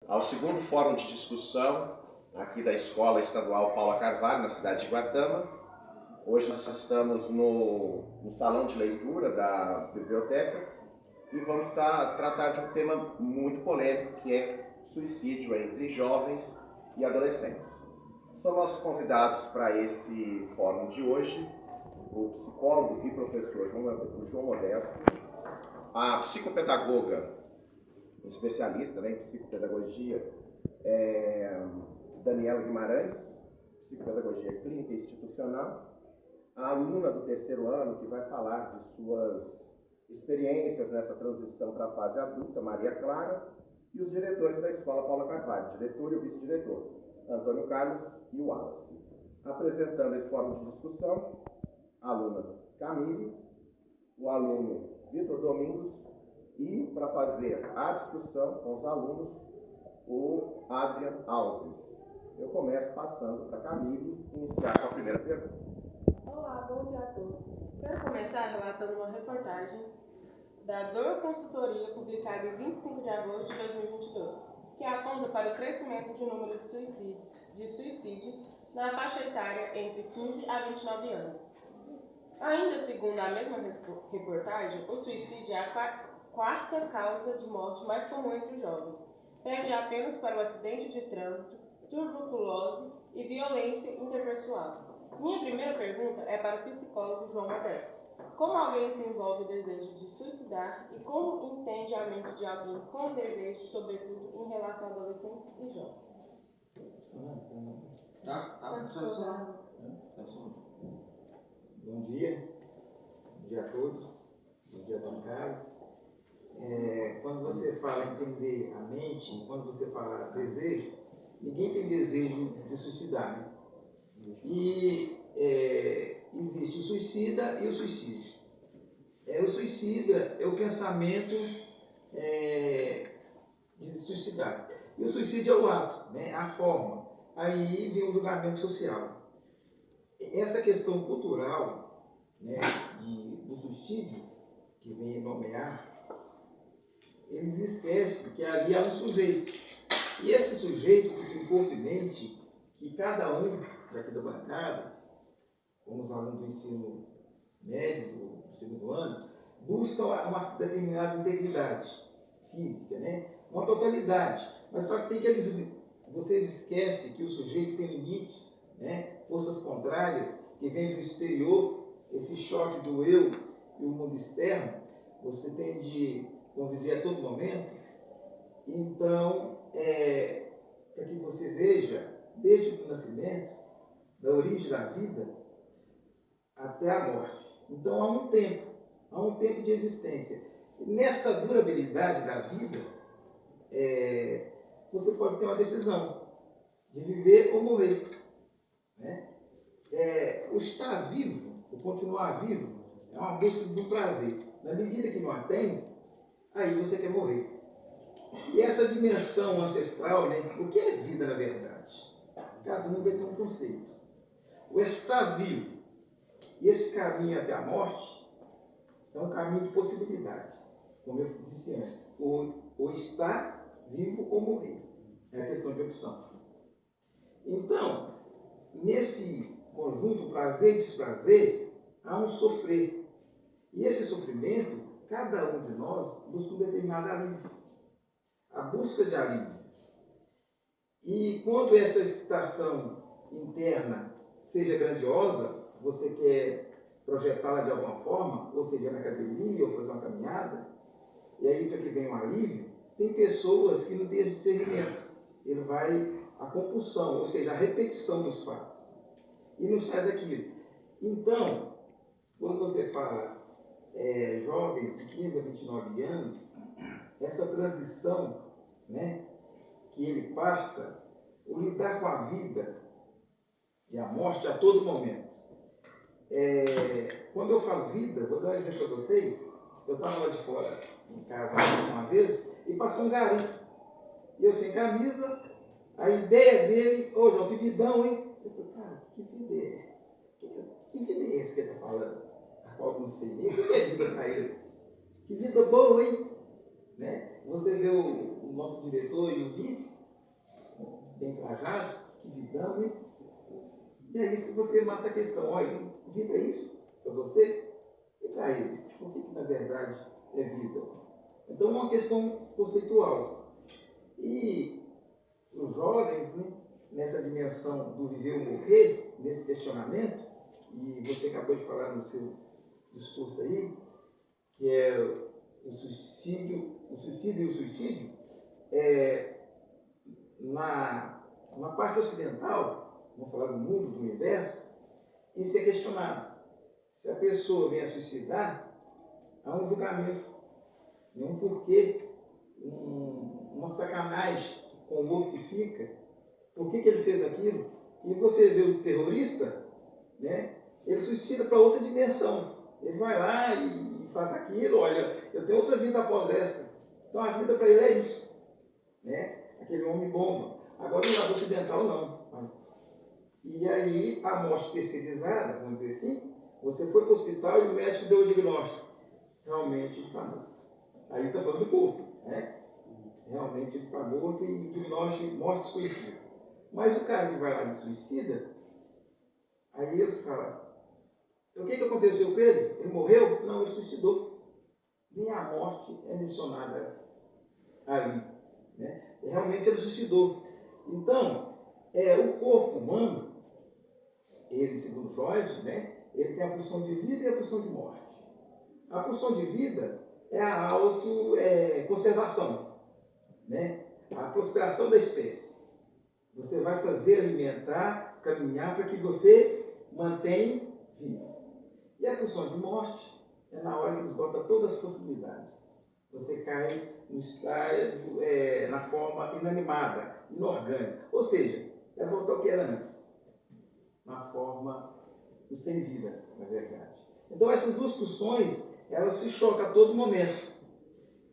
ao segundo fórum de discussão aqui da Escola Estadual Paula Carvalho, na cidade de Guatama. Hoje nós estamos no salão de leitura da biblioteca e vamos tratar de um tema muito polêmico, que é suicídio entre jovens e adolescentes. São nossos convidados para esse fórum de hoje o psicólogo e professor João Modesto, a psicopedagoga, especialista em psicopedagogia, Daniela Guimarães, psicopedagogia clínica e institucional, a aluna do terceiro ano que vai falar de suas experiências nessa transição para a fase adulta, Maria Clara, e os diretores da Escola Paula Carvalho, diretor e o vice-diretor, Antônio Carlos e o Wallace. Apresentando esse fórum de discussão, a aluna Camille, o aluno Vitor Domingos e, para fazer a discussão com os alunos, o Adrian Alves. Eu começo passando para a Camille iniciar com a primeira pergunta. Olá, bom dia a todos. Quero começar relatando uma reportagem da Dor Consultoria, publicada em 25 de agosto de 2022, que aponta para o crescimento de número de suicídios na faixa etária entre 15 a 29 anos. Ainda segundo a mesma reportagem, o suicídio é a quarta causa de morte mais comum entre os jovens, perde apenas para o acidente de trânsito, tuberculose e violência interpessoal. Minha primeira pergunta é para o psicólogo João Modesto. Como alguém desenvolve o desejo de suicidar e como entende a mente de alguém com desejo, sobretudo em relação a adolescentes e jovens? Bom dia a todos, bom dia, bancada. Quando você fala entender a mente, quando você fala desejo, ninguém tem desejo de suicidar, né? E existe o suicida e o suicídio. O suicida é o pensamento de se suicidar. E o suicídio é o ato, né? A forma. Aí vem o julgamento social. Essa questão cultural, né, do suicídio, que vem nomear, eles esquecem que ali há um sujeito. E esse sujeito que tem corpo e mente, que cada um daqui da bancada, como os alunos do ensino médio, do segundo ano, buscam uma determinada integridade física, né? Uma totalidade. Mas só que vocês esquecem que o sujeito tem limites, né? Forças contrárias que vêm do exterior, esse choque do eu e o mundo externo, você tem de conviver a todo momento. Então, para que você veja, desde o nascimento, da origem da vida até a morte. Então, há um tempo de existência. Nessa durabilidade da vida, você pode ter uma decisão de viver ou morrer, né? O estar vivo, o continuar vivo, é uma busca do prazer. Na medida que não a tem, aí você quer morrer. E essa dimensão ancestral, né? O que é vida na verdade? Cada um vai ter um conceito. O estar vivo e esse caminho até a morte é um caminho de possibilidades, como eu disse antes. Ou estar vivo ou morrer. É a questão de opção. Então, nesse conjunto prazer e desprazer, há um sofrer. E esse sofrimento, cada um de nós busca um determinado alívio. A busca de alívio. E quando essa excitação interna seja grandiosa, você quer projetá-la de alguma forma, ou seja, na academia, ou fazer uma caminhada, e aí para que venha um alívio, tem pessoas que não têm esse discernimento. Ele vai à compulsão, ou seja, a repetição dos fatos. E não sai daquilo. Então, quando você fala jovens de 15 a 29 anos, essa transição, né, que ele passa, o lidar com a vida e a morte a todo momento. Quando eu falo vida, vou dar um exemplo para vocês. Eu estava lá de fora, em casa, uma vez, e passou um garim. E eu sem camisa, a ideia dele, João, que vidão, hein? Eu falei, cara, que vida é? Que vida é essa que ele está falando? A qual eu não sei nem o que é vida para ele. Que vida boa, hein? Né? você vê o nosso diretor e o vice, bem trajados, que vidão, hein? E aí, se você mata a questão, olha, vida é isso para você e para eles, por que na verdade é vida? Então, é uma questão conceitual. E os jovens, né, nessa dimensão do viver ou morrer, nesse questionamento, e você acabou de falar no seu discurso aí, que é o suicídio e o suicídio, na parte ocidental, vamos falar do mundo, do universo, isso é questionado. Se a pessoa vem a suicidar, há um julgamento, um porquê, uma sacanagem com o outro que fica, por que ele fez aquilo. E você vê o terrorista, né, ele suicida para outra dimensão. Ele vai lá e faz aquilo, olha, eu tenho outra vida após essa. Então a vida para ele é isso, né? Aquele homem bomba. Agora no lado ocidental não. E aí a morte terceirizada, vamos dizer assim, você foi para o hospital e o médico deu o diagnóstico. Realmente está morto. Aí está falando do corpo, né? Realmente ele está morto e o diagnóstico morte desconhecida. Mas o cara que vai lá e suicida, aí eles falam, o que aconteceu com ele? Ele morreu? Não, ele suicidou. Nem a morte é mencionada ali, né? Realmente ele suicidou. Então, o corpo humano, ele, segundo Freud, né, ele tem a pulsão de vida e a pulsão de morte. A pulsão de vida é a autoconservação, né? A prosperação da espécie. Você vai fazer, alimentar, caminhar para que você mantenha vivo. E a pulsão de morte é na hora que esgota todas as possibilidades. Você cai no estágio, na forma inanimada, inorgânica. Ou seja, é voltar ao que era antes. Na forma do sem vida, na verdade. Então essas duas pulsões, elas se chocam a todo momento.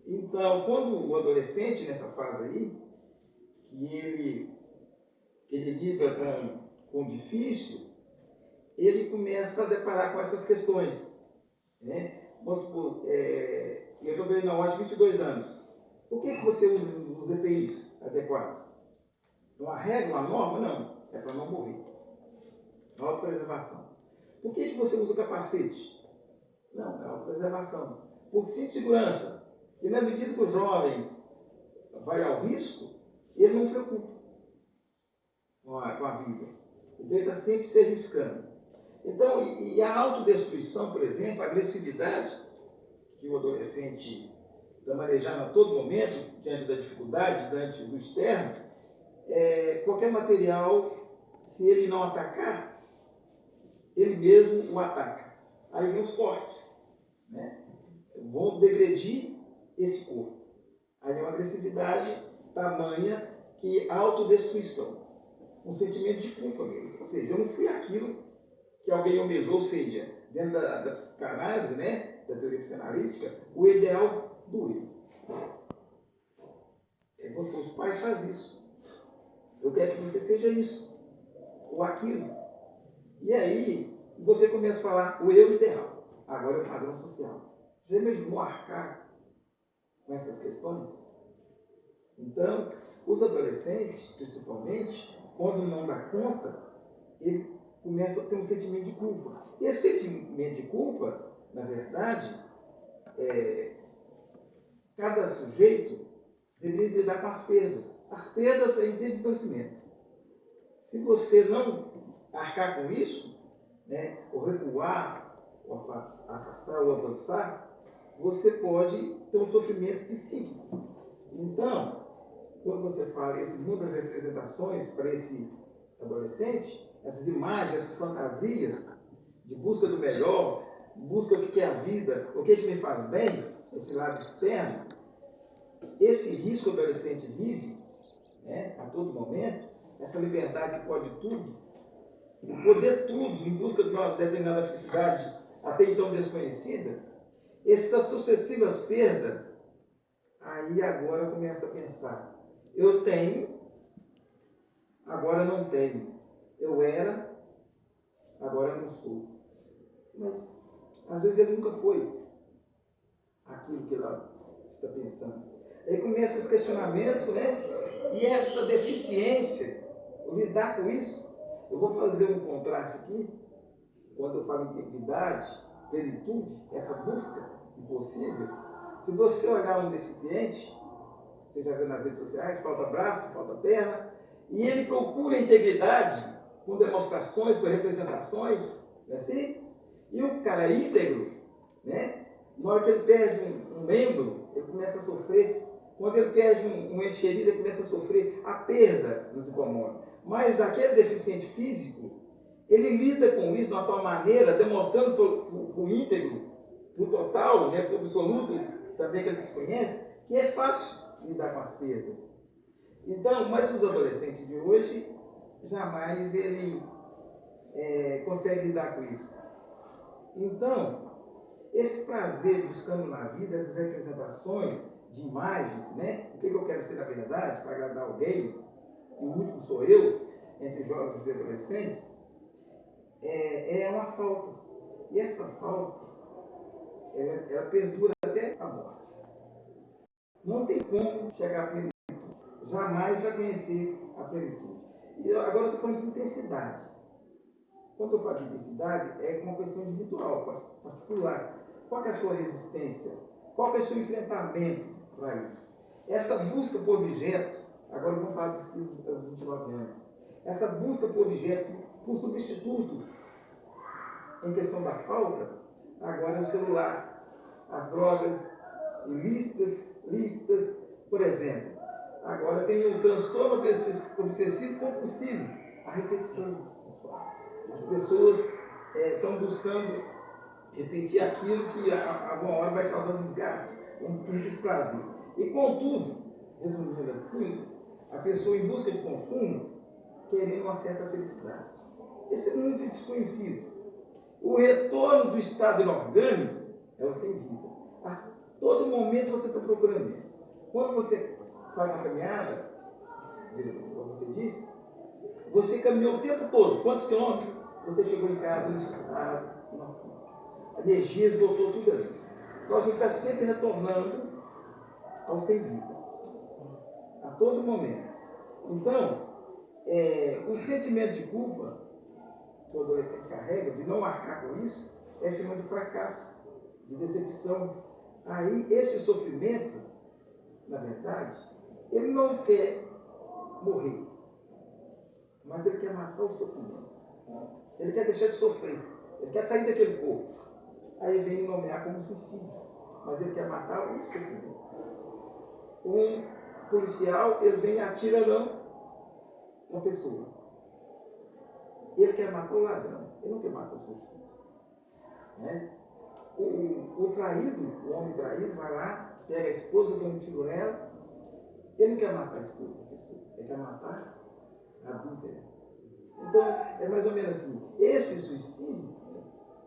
Então, quando o adolescente, nessa fase aí, que ele lida com o difícil, ele começa a deparar com essas questões, né? Vamos supor, eu estou vendo na hora de 22 anos. Por que você usa os EPIs adequados? Uma regra, uma norma? Não. É para não morrer. Autopreservação. Por que você usa o capacete? Não, é autopreservação. Por cinto de segurança. E na medida que os jovens vai ao risco, ele não preocupa com a vida. Então ele está sempre se arriscando. Então, e a autodestruição, por exemplo, a agressividade que o adolescente está manejando a todo momento, diante da dificuldade, diante do externo, qualquer material, se ele não atacar, ele mesmo o ataca. Aí vem os cortes, né? Vão degredir esse corpo. Aí é uma agressividade tamanha que autodestruição. Um sentimento de culpa mesmo. Ou seja, eu não fui aquilo que alguém almejou, ou seja, dentro da psicanálise, né, da teoria psicanalítica, o ideal do eu. Os pais fazem isso. Eu quero que você seja isso, ou aquilo. E aí, você começa a falar o eu ideal. Agora é o padrão social. Já imaginou arcar com essas questões? Então, os adolescentes, principalmente, quando não dá conta, ele começa a ter um sentimento de culpa. E esse sentimento de culpa, na verdade, cada sujeito deveria lidar com as perdas. As perdas é em de conhecimento. Se você não arcar com isso, né, ou recuar, ou afastar, ou avançar, você pode ter um sofrimento psíquico. Então, quando você fala esse mundo das representações para esse adolescente, essas imagens, essas fantasias de busca do melhor, busca o que é a vida, o que me faz bem, esse lado externo, esse risco que o adolescente vive, né, a todo momento, essa liberdade que pode tudo, o poder tudo em busca de uma determinada felicidade até então desconhecida, essas sucessivas perdas, aí agora começa a pensar, eu tenho, agora não tenho, eu era, agora não sou. Mas às vezes ele nunca foi aquilo que ela está pensando. Aí começa esse questionamento, né? E essa deficiência, lidar com isso. Eu vou fazer um contraste aqui, quando eu falo integridade, plenitude, essa busca impossível. Se você olhar um deficiente, você já viu nas redes sociais, falta braço, falta perna, e ele procura a integridade com demonstrações, com representações, não é assim? E o cara íntegro, né? Na hora que ele perde um membro, ele começa a sofrer. Quando ele perde um ente querido, ele começa a sofrer. A perda nos incomoda. Mas aquele deficiente físico, ele lida com isso de uma tal maneira, demonstrando para o íntegro, para o total, né, para o absoluto, também que ele desconhece, que é fácil lidar com as perdas. Então, mas os adolescentes de hoje, jamais ele consegue lidar com isso. Então, esse prazer buscando na vida, essas representações de imagens, né? O que eu quero ser na verdade, para agradar alguém, e o último sou eu, entre jovens e adolescentes, é uma falta. E essa falta, ela perdura até a morte. Não tem como chegar à plenitude. Jamais vai conhecer a plenitude. E agora eu estou falando de intensidade. Quando eu falo de intensidade, é uma questão individual, particular. Qual é a sua resistência? Qual é o seu enfrentamento para isso? Essa busca por objeto, agora vamos falar dos 15 aos 29 anos, essa busca por objeto, por substituto, em questão da falta, agora é o celular, as drogas ilícitas, lícitas, por exemplo. Agora tem o transtorno obsessivo compulsivo, a repetição. As pessoas estão buscando repetir aquilo que alguma hora vai causar desgaste, um desprazer. E contudo, resumindo assim, a pessoa em busca de consumo querendo uma certa felicidade. Esse é muito desconhecido. O retorno do estado inorgânico é o sem vida. A todo momento você está procurando isso. Quando você faz uma caminhada, como você disse, você caminhou o tempo todo. Quantos quilômetros? Você chegou em casa no estado, a energia esgotou tudo ali. Então a gente está sempre retornando ao sem vida. A todo momento. Então, o sentimento de culpa que o adolescente carrega, de não arcar com isso, é sinal de fracasso, de decepção. Aí, esse sofrimento, na verdade, ele não quer morrer, mas ele quer matar o sofrimento. Ele quer deixar de sofrer, ele quer sair daquele corpo. Aí vem nomear como suicídio, mas ele quer matar o sofrimento. Um policial, ele vem atirando uma pessoa. Ele quer matar o ladrão, ele não quer matar o suicídio. Né? O traído, o homem traído, vai lá, pega a esposa, dá um tiro nela. Ele não quer matar a esposa, a pessoa, ele quer matar a adúltera. Então, é mais ou menos assim. Esse suicídio,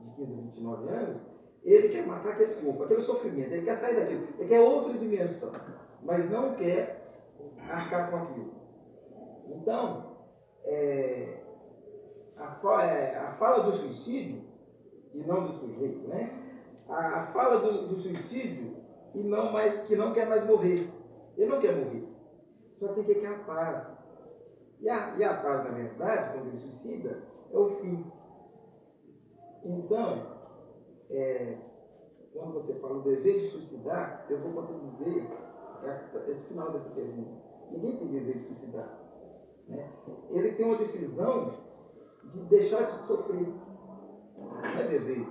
de 15 a 29 anos, ele quer matar aquele corpo, aquele sofrimento, ele quer sair daquilo, ele quer outra dimensão, mas não quer arcar com aquilo. Então, a fala do suicídio, e não do sujeito, né? A fala do suicídio, e não mais, que não quer mais morrer. Ele não quer morrer, só tem que querer a paz. E a paz, na verdade, quando ele suicida, é o fim. Então, quando você fala o desejo de suicidar, eu vou contradizer esse final dessa pergunta. Ninguém tem desejo de suicidar. Né? Ele tem uma decisão de deixar de sofrer. Não é desejo.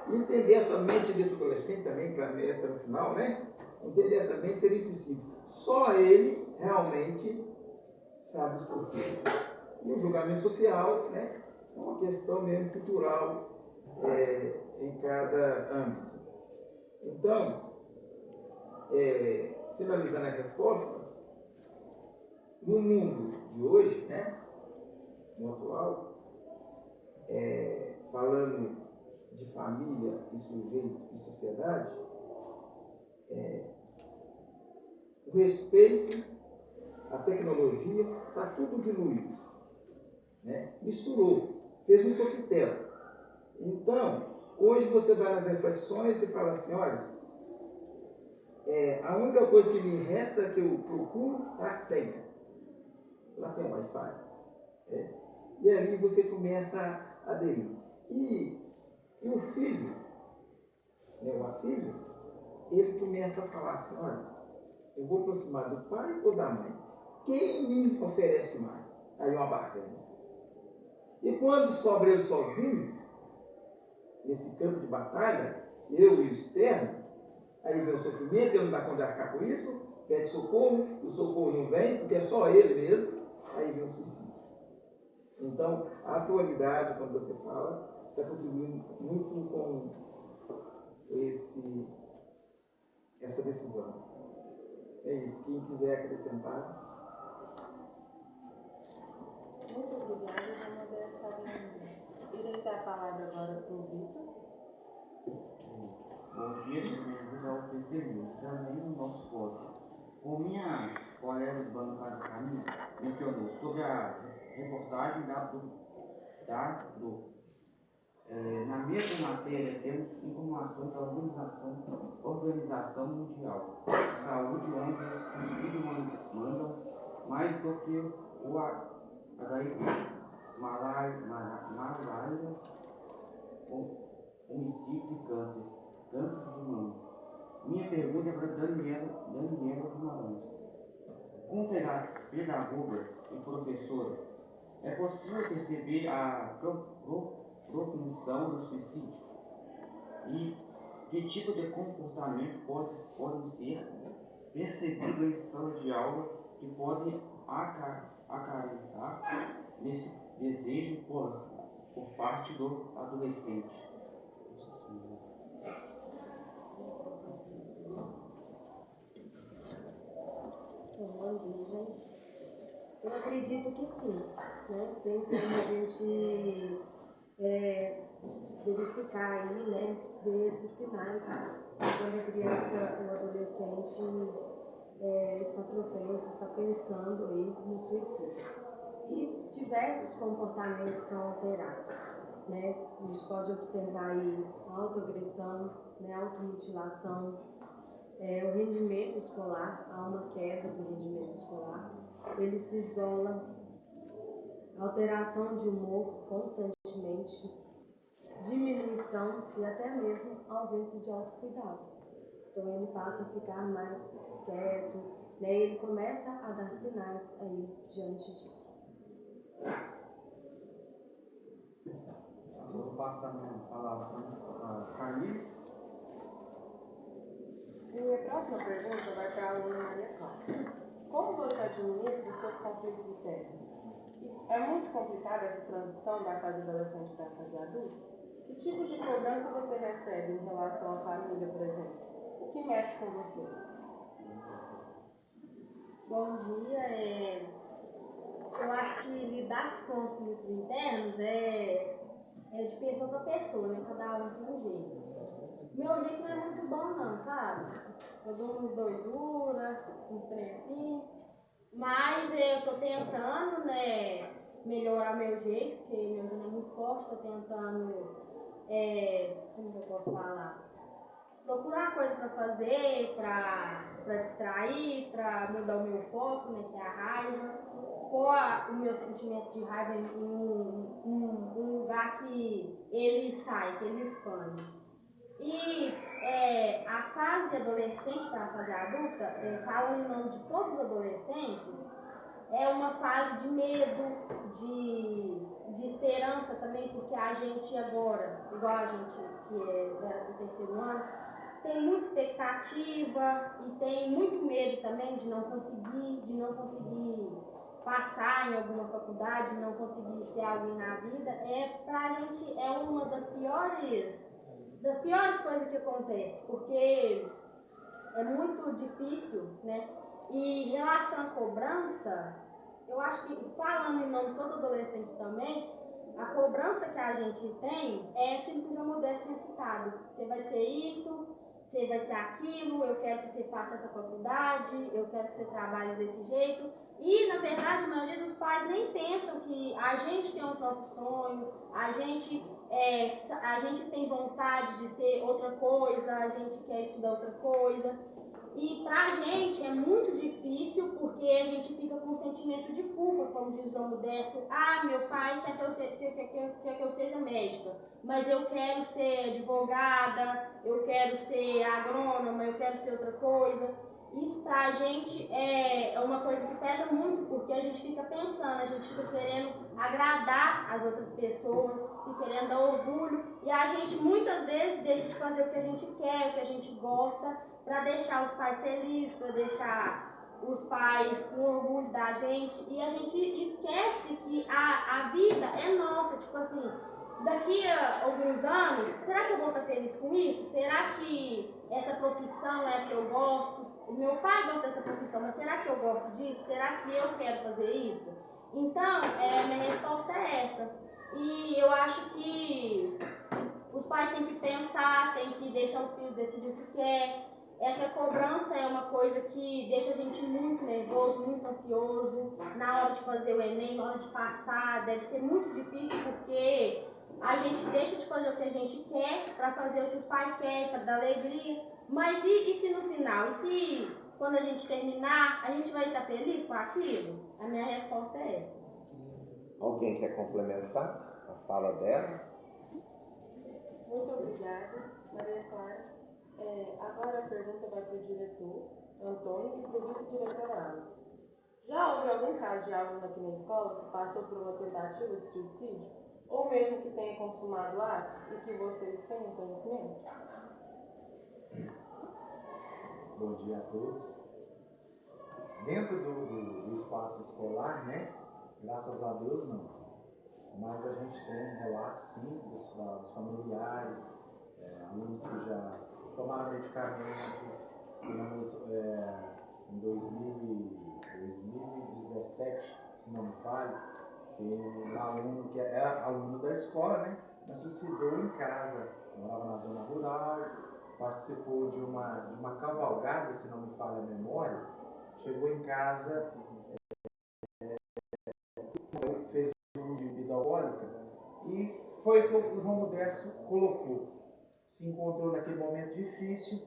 E entender essa mente desse adolescente também, para mim, esta no final, né? Entender essa mente seria impossível. Só ele realmente sabe os porquês. E o julgamento social, né? É uma questão mesmo cultural em cada âmbito. Então, finalizando a resposta, no mundo de hoje, né? No atual, falando de família e sujeito e sociedade, o respeito, a tecnologia, está tudo diluído. Né? Misturou, fez um coquetel. Então, hoje você vai nas reflexões e fala assim, olha, A única coisa que me resta é que eu procuro a senha. Lá tem um Wi-Fi. E ali você começa a aderir. E o filho, né, ou a filha, ele começa a falar assim, olha, eu vou aproximar do pai ou da mãe? Quem me oferece mais? Aí uma barganha. E quando sobra ele sozinho, nesse campo de batalha, eu e o externo, aí vem o sofrimento, ele não dá conta de arcar com isso, pede socorro, e o socorro não vem, porque é só ele mesmo, aí vem o suicídio. Então, a atualidade, quando você fala, está contribuindo muito com essa decisão. É isso. Quem quiser acrescentar. Muito obrigada, vamos adereçar. Irei dar a palavra agora para o Vitor. Bom dia, bem-vindos ao terceiro também no nosso voto. O minha colega de bancada Camila mencionou sobre a reportagem na mesma matéria temos informações da Organização Mundial de Saúde, onde o suicídio mandam mais do que o HIV, malária, homicídios e câncer de mama. Minha pergunta é para Daniela Guimarães. Como pedagoga e professora, é possível perceber a propensão do suicídio? E que tipo de comportamento podem ser percebidos em sala de aula que podem acarretar nesse desejo por parte do adolescente? Bom dia, gente. Eu acredito que sim, né? Tem como a gente verificar aí, né? Ver esses sinais quando a criança ou adolescente está propenso, está pensando aí no suicídio. E diversos comportamentos são alterados, né? A gente pode observar aí autoagressão, né? Automutilação, o rendimento escolar, há uma queda do rendimento escolar, ele se isola, alteração de humor constantemente, diminuição e até mesmo ausência de autocuidado. Então ele passa a ficar mais quieto, né? Ele começa a dar sinais aí diante disso. Agora eu passo a minha palavra para a Camila. Minha próxima pergunta vai para a aluna Maria Clara. Como você administra seus conflitos internos? É muito complicada essa transição da fase adolescente para a fase adulta? Que tipos de cobrança você recebe em relação à família, por exemplo? O que mexe com você? Bom dia. Eu acho que lidar com conflitos internos é de pessoa para pessoa, né? Cada um tem um jeito. Meu jeito não é muito bom não, sabe? Eu dou umas doiduras, uns trem assim. Mas eu tô tentando, né, melhorar meu jeito, porque meu jeito é muito forte, tô tentando, como que eu posso falar? Procurar coisa para fazer, para distrair, para mudar o meu foco, né, que é a raiva, pôr o meu sentimento de raiva em um lugar que ele sai, que ele expande. E a fase adolescente para a fase adulta, falando em nome de todos os adolescentes, é uma fase de medo, de esperança também, porque a gente agora, igual a gente que é do terceiro ano, tem muita expectativa e tem muito medo também de não conseguir passar em alguma faculdade, de não conseguir ser alguém na vida. Pra gente é uma das piores coisas que acontece, porque é muito difícil, né? E em relação à cobrança, eu acho que, falando em nome de todo adolescente também, a cobrança que a gente tem é aquilo que o João Modesto tinha citado. Você vai ser isso, você vai ser aquilo, eu quero que você faça essa faculdade, eu quero que você trabalhe desse jeito. E, na verdade, a maioria dos pais nem pensam que a gente tem os nossos sonhos, a gente tem vontade de ser outra coisa, a gente quer estudar outra coisa. E pra gente é muito difícil porque a gente fica com um sentimento de culpa, como diz o João Modesto. Ah, meu pai quer que eu seja médica, mas eu quero ser advogada, eu quero ser agrônoma, eu quero ser outra coisa. Isso pra gente é uma coisa que pesa muito, porque a gente fica pensando, a gente fica querendo agradar as outras pessoas, fica querendo dar orgulho, e a gente muitas vezes deixa de fazer o que a gente quer, o que a gente gosta, para deixar os pais felizes, para deixar os pais com orgulho da gente, e a gente esquece que a vida é nossa, tipo assim, daqui a alguns anos, será que eu vou estar feliz com isso? Será que essa profissão é a que eu gosto? O meu pai gosta dessa profissão, mas será que eu gosto disso? Será que eu quero fazer isso? Então, minha resposta é essa. E eu acho que os pais têm que pensar, têm que deixar os filhos decidir o que quer. Essa cobrança é uma coisa que deixa a gente muito nervoso, muito ansioso. Na hora de fazer o Enem, na hora de passar, deve ser muito difícil porque a gente deixa de fazer o que a gente quer para fazer o que os pais querem, para dar alegria. Mas e se no final? E se quando a gente terminar, a gente vai estar feliz com aquilo? A minha resposta é essa. Alguém quer complementar a fala dela? Muito obrigada, Maria Clara. Agora a pergunta vai para o diretor, Antônio, e para o vice-diretor Alice. Já houve algum caso de aluno aqui na escola que passou por uma tentativa de suicídio? Ou mesmo que tenha consumado o ato e que vocês tenham conhecimento? Bom dia a todos. Dentro do espaço escolar, né? Graças a Deus não. Mas a gente tem relatos sim dos familiares, alunos que já tomaram medicamento. Temos em 2017, se não me falho, tem um aluno que era aluno da escola, né? Mas suicidou em casa, morava na zona rural, participou de uma cavalgada, se não me falha a memória, chegou em casa, fez uso de bebida alcoólica e foi o que o João Modesto colocou. Se encontrou naquele momento difícil,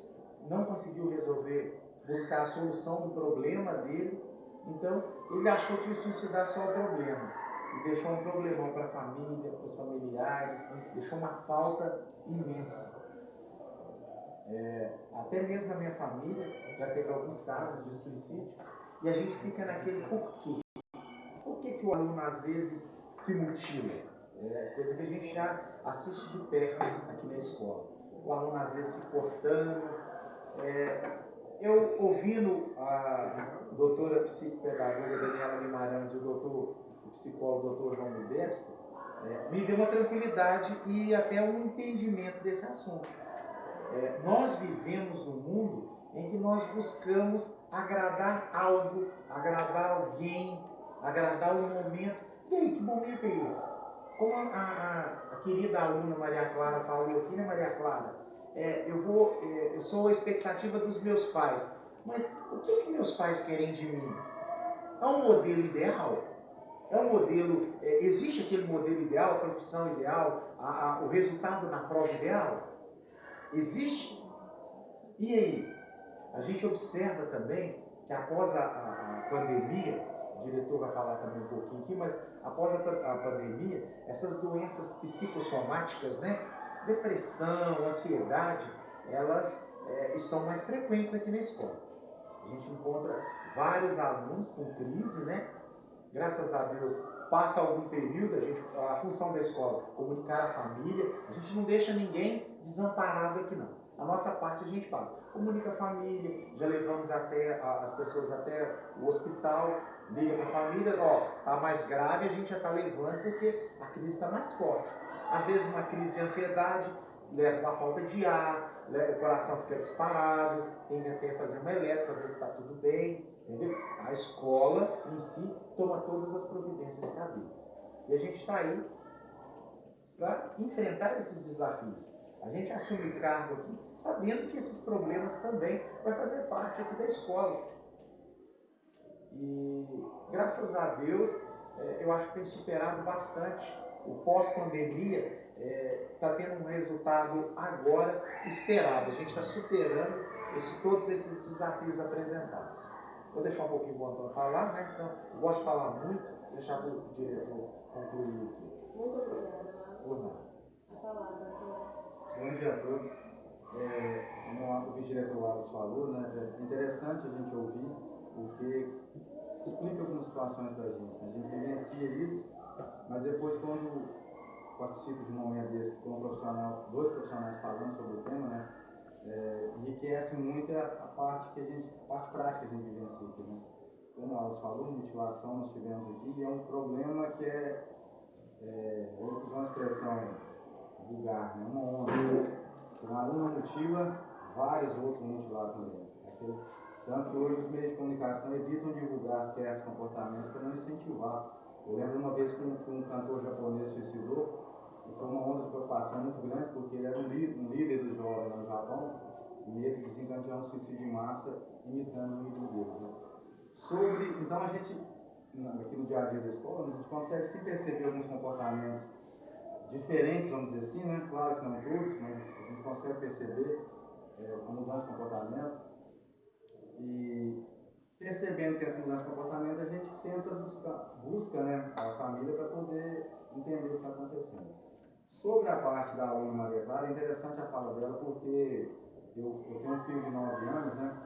não conseguiu resolver, buscar a solução do problema dele, então ele achou que ia suicidar só o problema e deixou um problemão para a família, para os familiares, deixou uma falta imensa. Até mesmo na minha família já teve alguns casos de suicídio e a gente fica naquele porquê. Por que o aluno às vezes se mutila? Coisa que a gente já assiste de perto aqui na escola. O aluno às vezes se cortando. Eu ouvindo a doutora psicopedagoga Daniela Guimarães e o psicólogo doutor João Modesto, me deu uma tranquilidade e até um entendimento desse assunto. Nós vivemos num mundo em que nós buscamos agradar algo, agradar alguém, agradar um momento. E aí, que momento é esse? Como a querida aluna Maria Clara falou aqui, né, Maria Clara? Eu sou a expectativa dos meus pais. Mas o que meus pais querem de mim? É um modelo ideal? É um modelo, existe aquele modelo ideal, a profissão ideal, o resultado na prova ideal? Existe? E aí? A gente observa também que após a pandemia, o diretor vai falar também um pouquinho aqui, mas após a pandemia, essas doenças psicossomáticas, né? Depressão, ansiedade, elas estão mais frequentes aqui na escola. A gente encontra vários alunos com crise, né? Graças a Deus, passa algum período, a função da escola é comunicar a família, a gente não deixa ninguém desamparado aqui não. A nossa parte a gente faz. Comunica a família, já levamos até as pessoas até o hospital, liga para a família, está mais grave, a gente já está levando porque a crise está mais forte. Às vezes uma crise de ansiedade leva uma falta de ar, o coração fica disparado, tem que até fazer uma eletro para ver se está tudo bem, entendeu? A escola em si toma todas as providências cabíveis. E a gente está aí para enfrentar esses desafios. A gente assume o cargo aqui sabendo que esses problemas também vai fazer parte aqui da escola. E graças a Deus, eu acho que tem superado bastante. O pós-pandemia está tendo um resultado agora esperado. A gente está superando todos esses desafios apresentados. Vou deixar um pouquinho o Antônio falar, né? Senão eu gosto de falar muito, deixar o diretor concluir aqui. Muito obrigada. Por nada. A palavra. Bom dia a todos. Como o vice-diretor Alves falou, né, é interessante a gente ouvir, porque explica algumas situações para a gente. A gente vivencia isso, mas depois, quando participo de um momento desse com dois profissionais falando sobre o tema, né, enriquece muito a parte prática que a gente vivencia aqui. Né? Como o Alves falou, mutilação nós tivemos aqui, e é um problema que vou usar uma expressão vulgar, né? Uma onda. Se um aluno mutila, vários outros vão mutilar também. Tanto que hoje os meios de comunicação evitam divulgar certos comportamentos para não incentivar. Eu lembro uma vez que um cantor japonês suicidou, e foi uma onda de preocupação muito grande, porque ele era um líder dos jovens lá no Japão, e meio que desencadeou um suicídio em massa, imitando o ídolo dele. Né? Então a gente, aqui no dia a dia da escola, a gente consegue sim perceber alguns comportamentos diferentes, vamos dizer assim, né? Claro que não todos, mas a gente consegue perceber a mudança de comportamento. E percebendo que essa mudança de comportamento, a gente tenta busca, né, a família para poder entender o que está acontecendo. Sobre a parte da aluna Maria Clara, é interessante a fala dela, porque eu tenho um filho de 9 anos, né?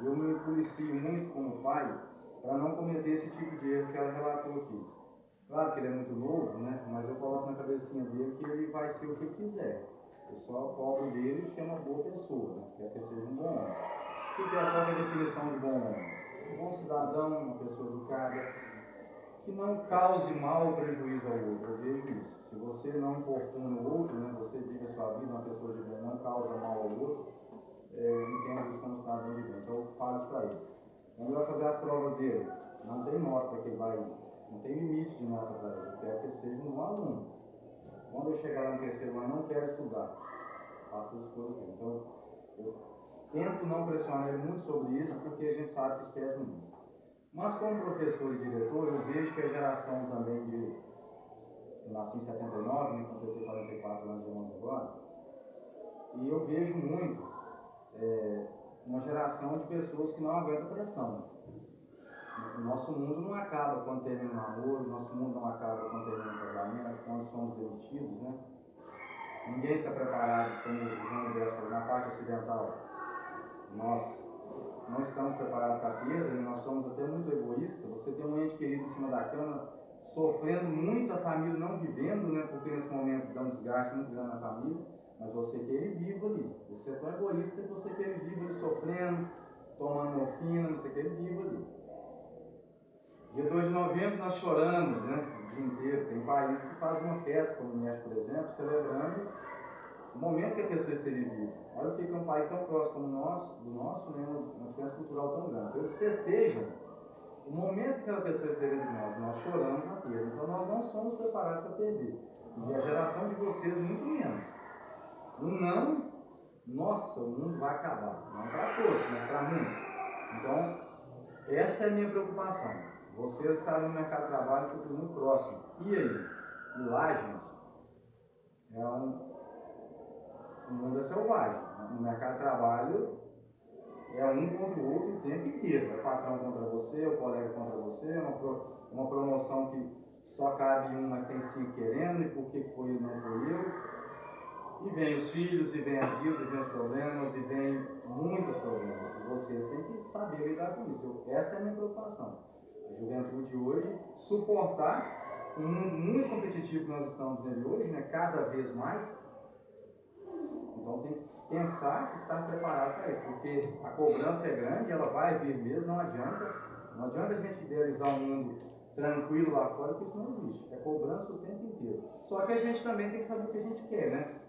E eu me policio muito como pai para não cometer esse tipo de erro que ela relatou aqui. Claro que ele é muito novo, né? Mas eu coloco na cabecinha dele que ele vai ser o que quiser. Eu só cobro dele ser uma boa pessoa, né? Quer que seja um bom homem. Qual é a definição de bom homem? Um bom cidadão, uma pessoa educada, que não cause mal ou prejuízo ao outro. Eu vejo isso. Se você não importuna o outro, né? Você vive a sua vida, uma pessoa de bem, não causa mal ao outro, eu entendo isso como cidadão de bem. Então eu falo isso para ele. Quando ele vai fazer as provas dele, não tem nota que ele vai. Não tem limite de nota para ele, eu quero que ele seja um bom aluno. Quando eu chegar lá no terceiro ano, não quero estudar, faça as coisas aqui. Então, eu tento não pressionar ele muito sobre isso, porque a gente sabe que isso pesa muito. Mas como professor e diretor, eu vejo que a geração também eu nasci em 79, né, completei 44 anos de 11 agora, e eu vejo muito uma geração de pessoas que não aguentam pressão. O nosso mundo não acaba quando termina o namoro, o nosso mundo não acaba quando termina o casamento, quando somos demitidos, né? Ninguém está preparado, como o João Modesto falou, na parte ocidental. Nós não estamos preparados para a perda, né? Nós somos até muito egoístas. Você tem um ente querido em cima da cama, sofrendo muito, a família não vivendo, né? Porque nesse momento dá um desgaste muito grande na família, mas você quer ele vivo ali. Você é tão egoísta que você quer ele vivo ali sofrendo, tomando morfina, você quer ele vivo ali. Dia 2 de novembro nós choramos, né, o dia inteiro. Tem países que fazem uma festa, como o México, por exemplo, celebrando o momento que a pessoa esteve viva. Olha o que é um país tão próximo como do nosso, né, uma diferença cultural tão grande. Então, eles festejam o momento que aquela pessoa esteve entre nós choramos na perda. Então nós não somos preparados para perder. E a geração de vocês muito menos. Nossa, o mundo vai acabar. Não para todos, mas para muitos. Então, essa é a minha preocupação. Vocês estarem no mercado de trabalho no futuro muito próximo. E aí? E lá, gente, o mundo é selvagem. No mercado de trabalho é um contra o outro o tempo inteiro. É o patrão contra você, o colega contra você, uma promoção que só cabe um, mas tem 5 querendo, e por que foi ele, não foi eu. E vem os filhos, e vem a vida, e vem os problemas, e vem muitos problemas. E vocês têm que saber lidar com isso. Essa é a minha preocupação. A juventude hoje, suportar um mundo muito competitivo que nós estamos vivendo hoje, né, cada vez mais. Então tem que pensar que estar preparado para isso, porque a cobrança é grande, ela vai vir mesmo, não adianta a gente idealizar um mundo tranquilo lá fora, porque isso não existe. É cobrança o tempo inteiro. Só que a gente também tem que saber o que a gente quer, né?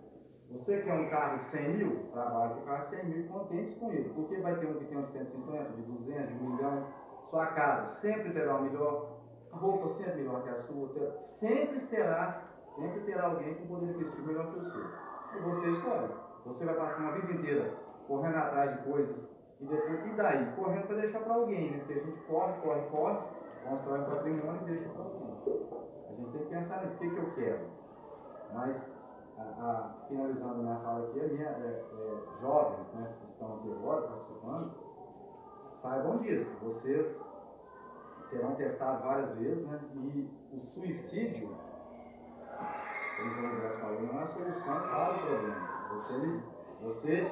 Você quer um carro de 100 mil? Trabalhe com o carro de 100 mil e contente com ele. Porque vai ter um que tem um de 150, de 200, de 1 milhão. Sua casa sempre terá o melhor. A roupa sempre melhor que a sua. Sempre terá alguém com poder de vestir melhor que o seu. E você escolhe. Você vai passar uma vida inteira correndo atrás de coisas. E daí? Correndo para deixar para alguém, né? Porque a gente corre, constrói um patrimônio e deixa para alguém. A gente tem que pensar nisso. O que eu quero? Mas finalizando minha fala aqui, jovens, né, que estão aqui agora participando, saibam disso. Vocês serão testados várias vezes, né, e o suicídio, como o João Roberto falou, não é a solução para o problema. Você,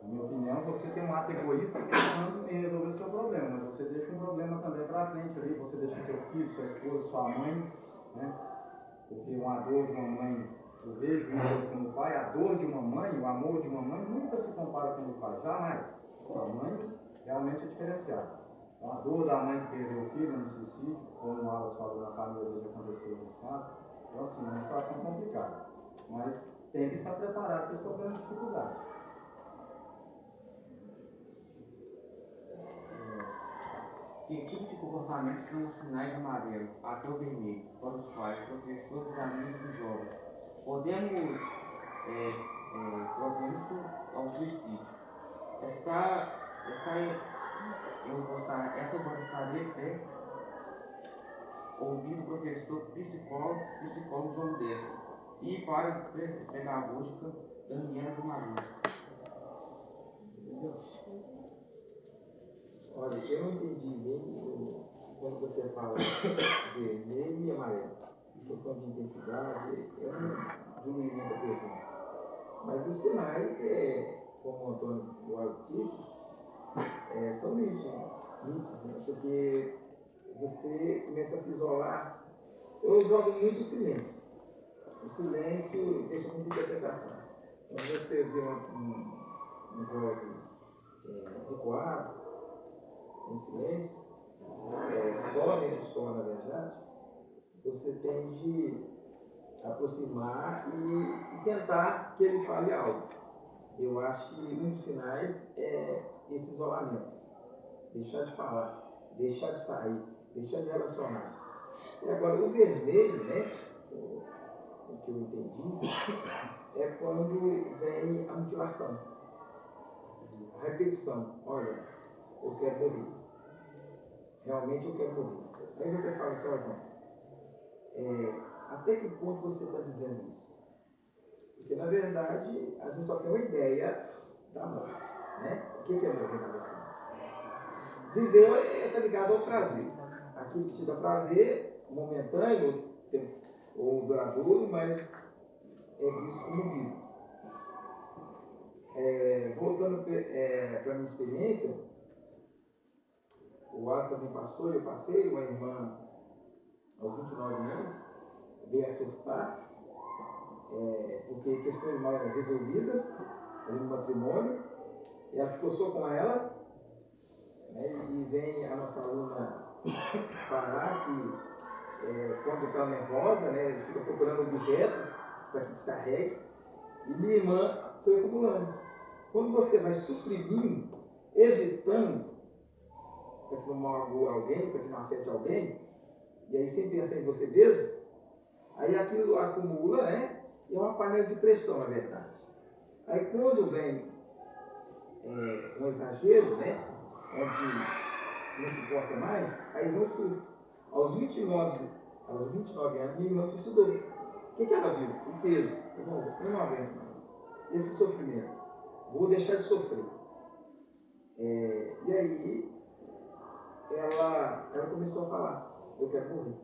na minha opinião, você tem um ato egoísta pensando em resolver o seu problema, mas você deixa um problema também para frente ali, você deixa seu filho, sua esposa, sua mãe, né? Porque uma dor de uma mãe, eu vejo isso como pai, a dor de uma mãe, o amor de uma mãe nunca se compara com o do pai, jamais. A mãe realmente é diferenciada. Então, a dor da mãe que perdeu o filho no suicídio, como o Alas falou na família dele, aconteceu no estado, então assim, é uma situação complicada, mas tem que estar preparado para esse problema de dificuldade. Que tipo de comportamento são os sinais amarelos até o vermelho para os quais professores, amigos e jovens podemos propor-se ao suicídio? Essa eu gostaria de ouvir o professor psicólogo João Dessa e para a pedagógica Daniela Guimarães. Olha, eu não entendi bem quando você fala vermelho e amarelo, questão de intensidade, eu não julguei muito a pergunta. Mas os sinais, como o Antônio Duarte disse, são nítidos, né? Porque você começa a se isolar. Eu jogo muito o silêncio. O silêncio deixa muita interpretação. Quando você vê um jovem recuado, em silêncio, só nem só na verdade, você tende a aproximar e tentar que ele fale algo. Eu acho que um dos sinais é esse isolamento. Deixar de falar, deixar de sair, deixar de relacionar. E agora, o vermelho, né, o que eu entendi, é quando vem a mutilação, a repetição. Olha, eu quero morrer. Realmente eu quero morrer. Aí você fala assim, ó, João, até que ponto você está dizendo isso? Porque, na verdade, a gente só tem uma ideia da morte, né? O que é morrer, na verdade? Viver está ligado ao prazer. Aquilo que te dá prazer, momentâneo ou duradouro, mas é visto como vida. Voltando para a minha experiência, o Asa também passou, eu passei, uma irmã aos 29 anos veio a surtar, porque questões mal resolvidas ali no matrimônio, e ela ficou só com ela, né, e vem a nossa aluna falar que quando está nervosa, né, ele fica procurando objeto para que descarregue, e minha irmã foi acumulando. Quando você vai suprimindo, evitando, para que não magoe alguém, para que não afete alguém, e aí sem pensar em você mesmo, aí aquilo acumula, né? E é uma panela de pressão, na verdade. Aí quando vem um exagero, né? Onde não suporta mais, aí vem o surto. Aos 29 anos, minha irmã suicidou. O que ela viu? O peso. Eu não aguento mais. Esse sofrimento. Vou deixar de sofrer. E aí, ela começou a falar, eu quero morrer.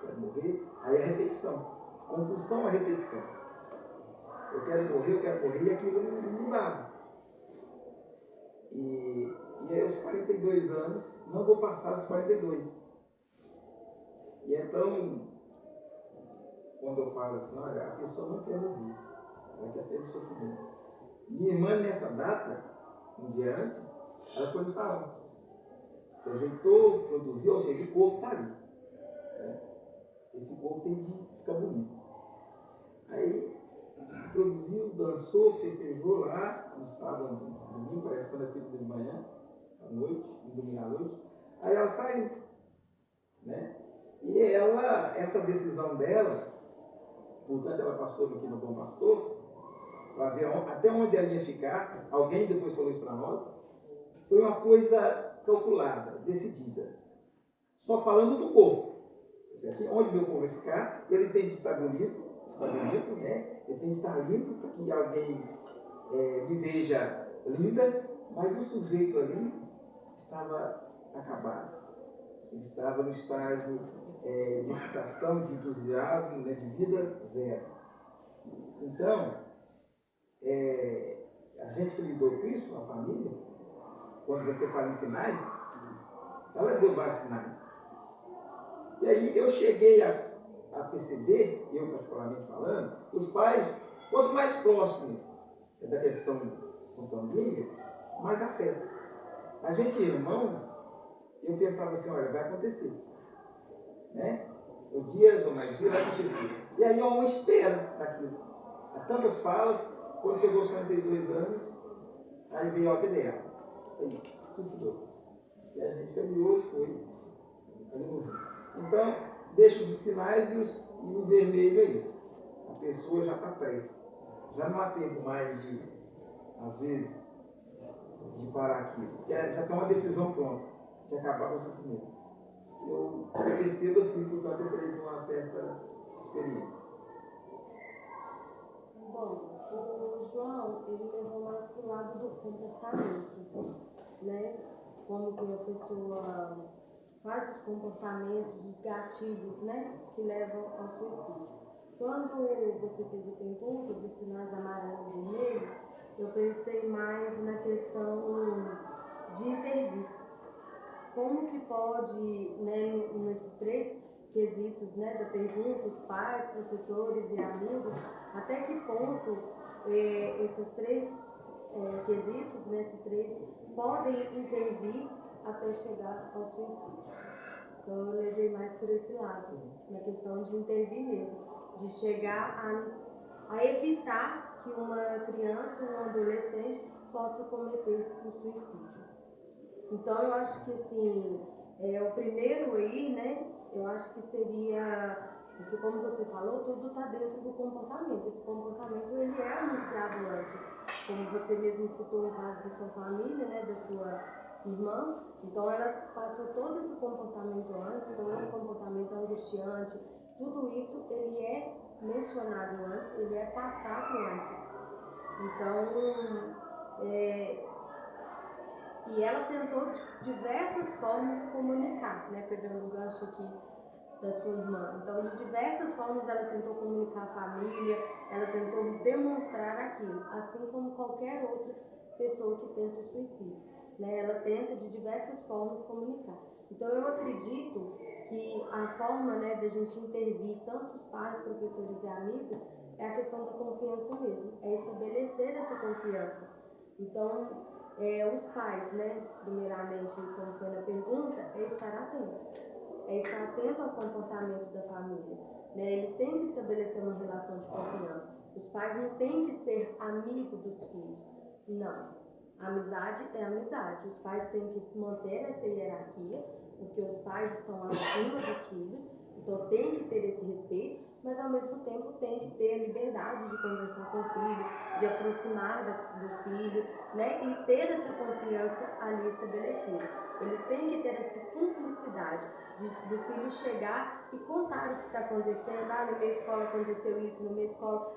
Quero morrer. Aí a repetição. Compulsão à repetição. Eu quero morrer, e aquilo não dava. E aí aos 42 anos, não vou passar dos 42. E então, quando eu falo assim, olha, a pessoa não quer morrer, ela quer sair do sofrimento. Minha irmã, nessa data, um dia antes, ela foi no salão. Se ajeitou, produziu, ou seja, o corpo está ali. Né? Esse corpo tem que ficar bonito. Aí, se produziu, dançou, festejou lá, no sábado, no domingo, parece que foi na segunda de manhã, à noite, no domingo à noite. Aí ela saiu. Né? E ela, essa decisão dela, portanto ela passou aqui no Bom Pastor, para ver até onde ela ia ficar, alguém depois falou isso para nós, foi uma coisa calculada, decidida. Só falando do corpo. Certo? Onde meu corpo vai ficar, ele tem que estar bonito, está bonito, né? Eu tenho que estar lindo para que alguém me veja linda, mas o sujeito ali estava acabado. Ele estava no estágio de excitação, de entusiasmo, né, de vida zero. Então, a gente que lidou com isso, a família, quando você fala em sinais, ela deu vários sinais. E aí eu cheguei a perceber, eu particularmente falando, os pais, quanto mais próximo da questão sanguínea, mais afeta. A gente, irmão, eu pensava assim, olha, vai acontecer. Né? Os dias ou mais dias vai acontecer. E aí há uma espera daquilo. Há tantas falas, quando chegou aos 42 anos, aí veio a alta dela. Aí, suicidou. E a gente caminhou e foi ali no rio. Então, deixa os sinais e o vermelho é isso. A pessoa já está pressa. Já não há tempo mais de, às vezes, de parar aquilo. Porque já tem uma decisão pronta de acabar com o sofrimento. Eu percebo assim, portanto, eu falei com uma certa experiência. Bom, o João, ele levou mais para o lado do comportamento, né? Como que a pessoa faz os comportamentos, os gatilhos, né? Que levam ao suicídio. Quando você fez a pergunta dos sinais amarelo e vermelho, eu pensei mais na questão de intervir. Como que pode, né, nesses três quesitos, né, da pergunta, os pais, professores e amigos, até que ponto esses três quesitos, né, esses três, podem intervir até chegar ao suicídio. Então eu levei mais por esse lado, na questão de intervir mesmo, de chegar a evitar que uma criança, um adolescente possa cometer um suicídio. Então eu acho que assim, o primeiro aí, né, eu acho que seria, porque como você falou, tudo está dentro do comportamento. Esse comportamento ele é anunciado antes, como você mesmo citou no caso da sua família, né, da sua irmã. Então ela passou todo esse comportamento antes, todo esse comportamento angustiante, tudo isso ele é mencionado antes, ele é passado antes. Então, e ela tentou de diversas formas se comunicar, né? Pegando o gancho aqui da sua irmã. Então, de diversas formas ela tentou comunicar a família, ela tentou demonstrar aquilo, assim como qualquer outra pessoa que tenta o suicídio, né? Ela tenta de diversas formas comunicar. Então, eu acredito que a forma, né, da gente intervir, tanto os pais, professores e amigos, é a questão da confiança mesmo, é estabelecer essa confiança. Então, os pais, né, primeiramente, como foi na pergunta, é estar atento. É estar atento ao comportamento da família. Né? Eles têm que estabelecer uma relação de confiança. Os pais não têm que ser amigos dos filhos. Não. A amizade é amizade. Os pais têm que manter essa hierarquia, porque os pais estão acima dos filhos, então tem que ter esse respeito, mas ao mesmo tempo tem que ter a liberdade de conversar com o filho, de aproximar do filho, né? E ter essa confiança ali estabelecida. Eles têm que ter essa cumplicidade do filho chegar e contar o que está acontecendo. Na minha escola aconteceu isso, na minha escola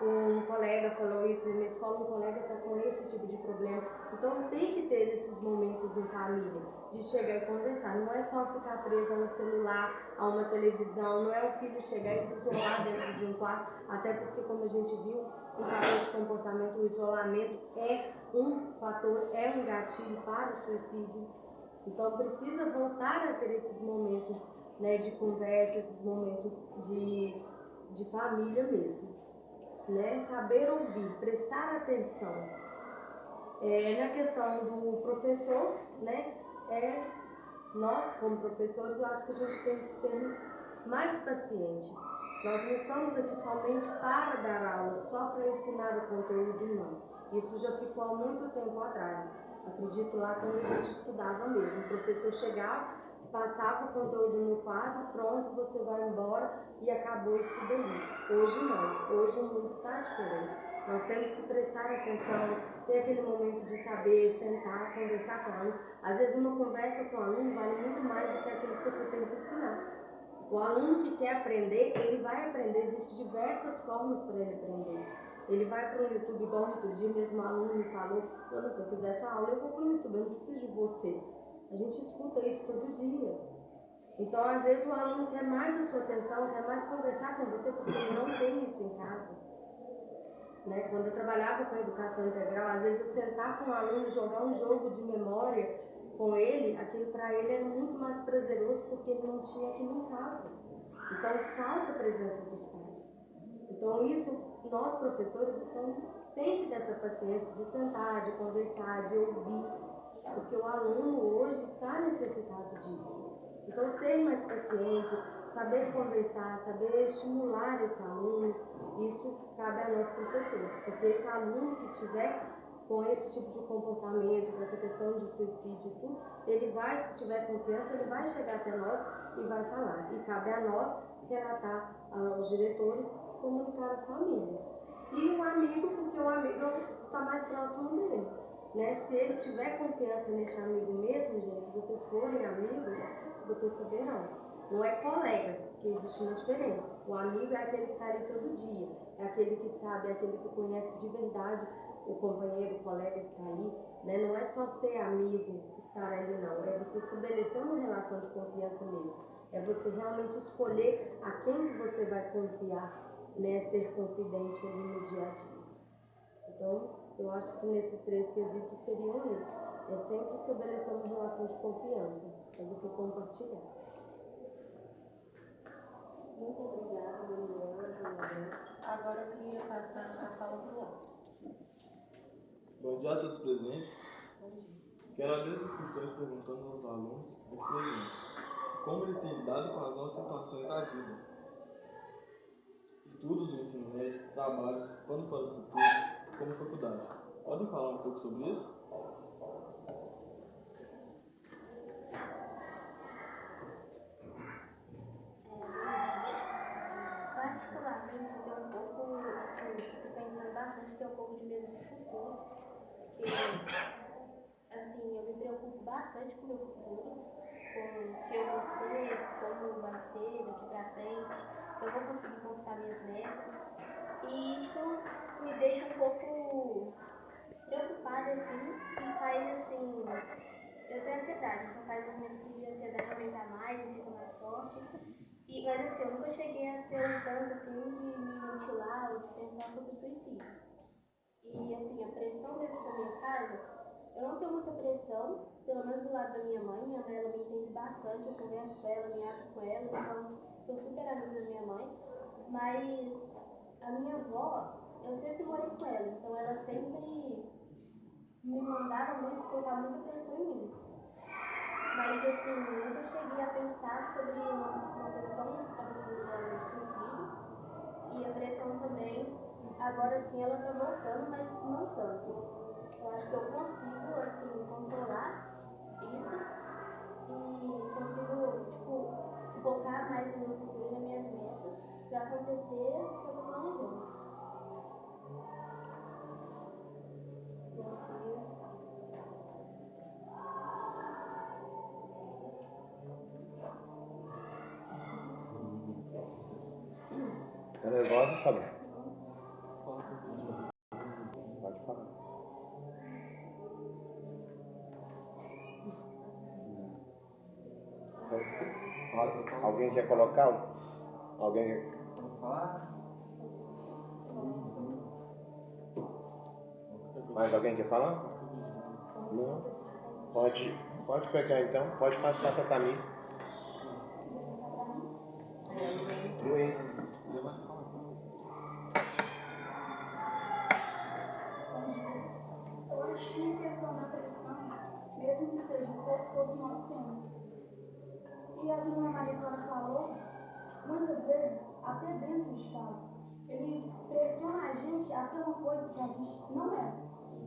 um colega falou isso, na minha escola um colega está com esse tipo de problema. Então tem que ter esses momentos em família, de chegar e conversar. Não é só ficar preso a um celular, a uma televisão, não é o filho chegar e se isolar dentro de um quarto, até porque, como a gente viu, o fator de comportamento, o isolamento é um fator, é um gatilho para o suicídio. Então precisa voltar a ter esses momentos, né, de conversa, esses momentos de família mesmo. Né? Saber ouvir, prestar atenção. Na questão do professor, né? Nós, como professores, eu acho que a gente tem que ser mais pacientes. Nós não estamos aqui somente para dar aula, só para ensinar o conteúdo, não. Isso já ficou há muito tempo atrás. Acredito lá quando a gente estudava mesmo. O professor chegava, passava o conteúdo no quadro, pronto, você vai embora e acabou o estudo ali. Hoje não, hoje o mundo está diferente. Nós temos que prestar atenção, ter aquele momento de saber, sentar, conversar com o aluno. Às vezes uma conversa com o aluno vale muito mais do que aquilo que você tem que ensinar. O aluno que quer aprender, ele vai aprender, existem diversas formas para ele aprender. Ele vai para o YouTube, igual outro dia mesmo o aluno me falou, se eu quiser sua aula, eu vou para o YouTube, eu não preciso de você. A gente escuta isso todo dia. Então, às vezes, o aluno quer mais a sua atenção, quer mais conversar com você, porque ele não tem isso em casa. Né? Quando eu trabalhava com a educação integral, às vezes eu sentar com o aluno e jogar um jogo de memória com ele, aquilo para ele era muito mais prazeroso, porque ele não tinha aquilo em casa. Então, falta a presença dos pais. Então, isso, nós professores tem que ter essa paciência de sentar, de conversar, de ouvir, porque o aluno hoje está necessitado disso. Então, ser mais paciente, saber conversar, saber estimular esse aluno, isso cabe a nós professores, porque esse aluno que tiver com esse tipo de comportamento, com essa questão de suicídio e tudo, ele vai, se tiver confiança, ele vai chegar até nós e vai falar. E cabe a nós relatar aos diretores, comunicar a família. E o amigo, porque o amigo está mais próximo dele. Né? Se ele tiver confiança nesse amigo mesmo, gente, se vocês forem amigos, vocês saberão. Não é colega, porque existe uma diferença. O amigo é aquele que está ali todo dia, é aquele que sabe, é aquele que conhece de verdade o companheiro, o colega que está ali. Né? Não é só ser amigo, estar ali, não. É você estabelecer uma relação de confiança mesmo. É você realmente escolher a quem que você vai confiar, né? Ser confidente ali no dia a dia. Então, eu acho que nesses 3 quesitos seriam isso. É sempre estabelecer uma relação de confiança, para você compartilhar. Muito obrigada, Daniela. Agora eu queria passar a fala para o Léo. Bom dia a todos presentes. Quero abrir as discussões perguntando aos alunos aqui presentes como eles têm lidado com as novas situações da vida. Estudos do ensino médio, trabalhos, plano para o futuro, como faculdade. Podem falar um pouco sobre isso? Particularmente, eu tenho um pouco, assim, fico pensando bastante, tenho um pouco de medo do futuro, porque, assim, eu me preocupo bastante com o meu futuro, com o que eu vou ser, como vai ser daqui pra frente, se eu vou conseguir conquistar minhas metas, e isso me deixa um pouco preocupada, assim, e faz, assim, eu tenho ansiedade, então faz as minhas crises de ansiedade aumentar mais e fica mais forte. Mas assim, eu nunca cheguei a ter um ponto assim de me mutilar ou de pensar sobre suicídio. E assim, a pressão dentro da minha casa, eu não tenho muita pressão, pelo menos do lado da minha mãe. Minha mãe, ela me entende bastante, eu converso com ela, me abro com ela, então sou super amiga da minha mãe. Mas a minha avó, eu sempre morei com ela, então ela sempre me mandava muito, colocava muita pressão em mim. Mas assim, eu nunca cheguei a pensar sobre uma coisa tão absurda como o suicídio. E a pressão também, agora sim ela tá voltando, mas não tanto. Eu acho que eu consigo, assim, controlar isso e consigo, tipo, focar mais no meu futuro e nas minhas metas pra acontecer o que eu tô planejando. Tá nervosa, Fábio? Pode falar. Alguém quer colocar? Alguém? Vamos falar? Mais alguém quer falar? Não? Pode pegar então, pode passar para a Camila. Luiz. Eu acho que a questão da pressão, mesmo que seja um pouco, todos nós temos. E assim como a Maria Clara falou, muitas vezes, até dentro de casa, eles pressionam a gente a ser uma coisa que a gente não é.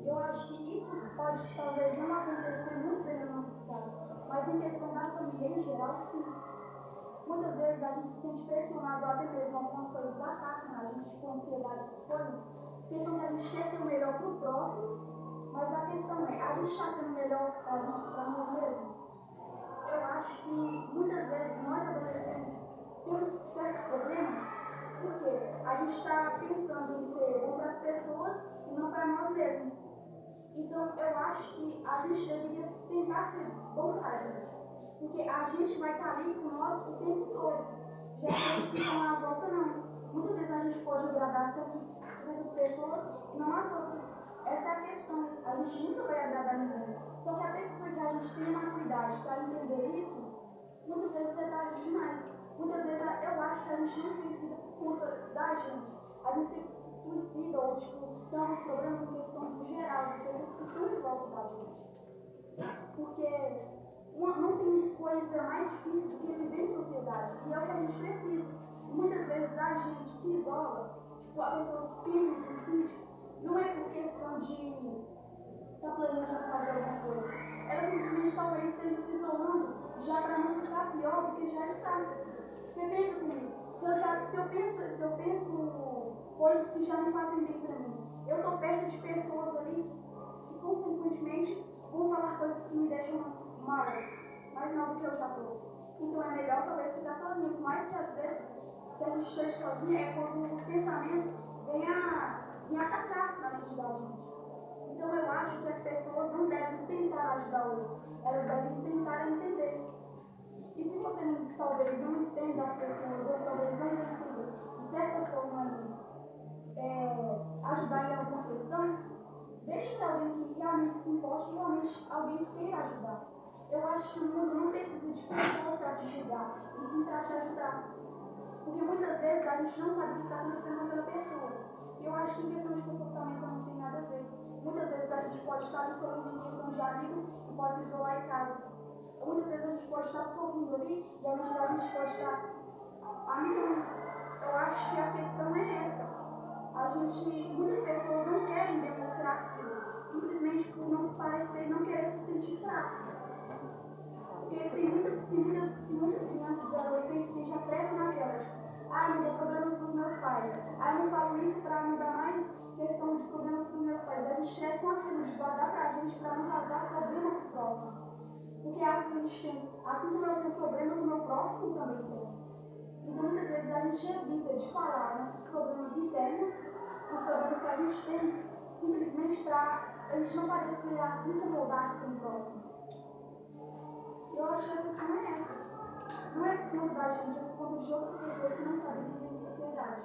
Eu acho que isso pode talvez não acontecer muito bem na nossa casa, mas em questão da família em geral, sim. Muitas vezes a gente se sente pressionado, ou até mesmo algumas coisas atacam a gente com ansiedade, essas coisas, questão que a gente quer ser o melhor para o próximo, mas a questão é, a gente está sendo melhor para nós mesmos? Eu acho que muitas vezes nós adolescentes problemas, porque a gente está pensando em ser bom para as pessoas e não para nós mesmos. Então, eu acho que a gente deveria tentar ser bom para a gente, porque a gente vai estar ali com nós o tempo todo. Já que a gente fica na volta, não. Muitas vezes a gente pode agradar certas pessoas e não as outras. Essa é a questão. A gente nunca vai agradar ninguém. Só que até porque a gente tem maturidade para entender isso, muitas vezes é tarde demais. Muitas vezes eu acho que a gente não suicida por conta da gente. A gente se suicida ou, tem alguns problemas em questão do geral, das pessoas que estão em volta da gente. Porque não tem coisa mais difícil do que viver em sociedade. E é o que a gente precisa. Muitas vezes a gente se isola, a pessoa pensa em suicídio, não é por questão de estar planejando fazer alguma coisa. Ela simplesmente talvez esteja se isolando já para não ficar pior do que já está. Porque pensa comigo, se eu penso coisas que já não fazem bem para mim, eu estou perto de pessoas ali que consequentemente vão falar coisas que me deixam mal, mais mal do que eu já estou. Então é melhor talvez ficar sozinho, por mais que às vezes que a gente esteja sozinho é quando os pensamentos vêm atacar na mente da gente. Então eu acho que as pessoas não devem tentar ajudar o outro, elas devem tentar entender. E se você talvez não entenda as pessoas, ou talvez não precisa, de certa forma, ajudar em alguma questão, deixe para alguém que realmente se importe e realmente alguém que queira ajudar. Eu acho que o mundo não precisa de pessoas para te julgar, e sim para te ajudar. Porque muitas vezes a gente não sabe o que está acontecendo com aquela pessoa. E eu acho que em questão de comportamento não tem nada a ver. Muitas vezes a gente pode estar ali sorrindo em questão de amigos e pode se isolar em casa. Muitas vezes a gente pode estar sorrindo ali e a mente da gente pode estar a milhões. Eu acho que a questão é essa. Muitas pessoas não querem demonstrar aquilo, simplesmente por não parecer, não querer se sentir fraco. Porque tem muitas crianças e adolescentes que já crescem naquela, eu não dou problema para os meus pais, eu não falo isso para não dar mais questão de problemas para os meus pais. A gente cresce com aquilo de guardar para a gente para não causar problema para o próximo. Porque assim a gente pensa, assim como eu tenho problemas, o meu próximo também tem. Então muitas vezes a gente evita de falar nossos problemas internos, os problemas que a gente tem, simplesmente para a gente não parecer assim incomodado com o próximo. Eu acho que a questão é essa. Não é por conta da gente, é por conta de outras pessoas que não sabem viver em sociedade.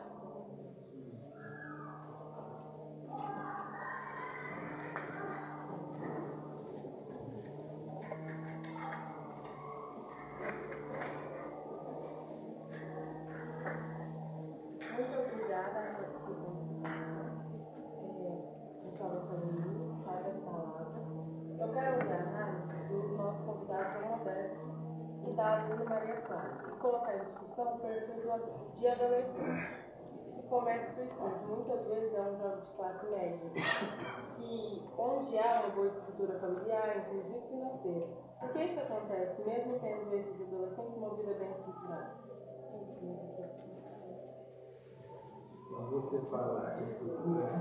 Muito obrigada a todos que participaram. Principalmente a mim, sabe as palavras. Eu quero ouvir a análise do nosso convidado João Modesto e da aluna Maria Clara e colocar em discussão o perfil de adolescente que comete suicídio. Muitas vezes é um jovem de classe média, onde há uma boa estrutura familiar, inclusive financeira. Por que isso acontece, mesmo tendo esses adolescentes uma vida bem estruturada? Quando vocês falam em estrutura, né?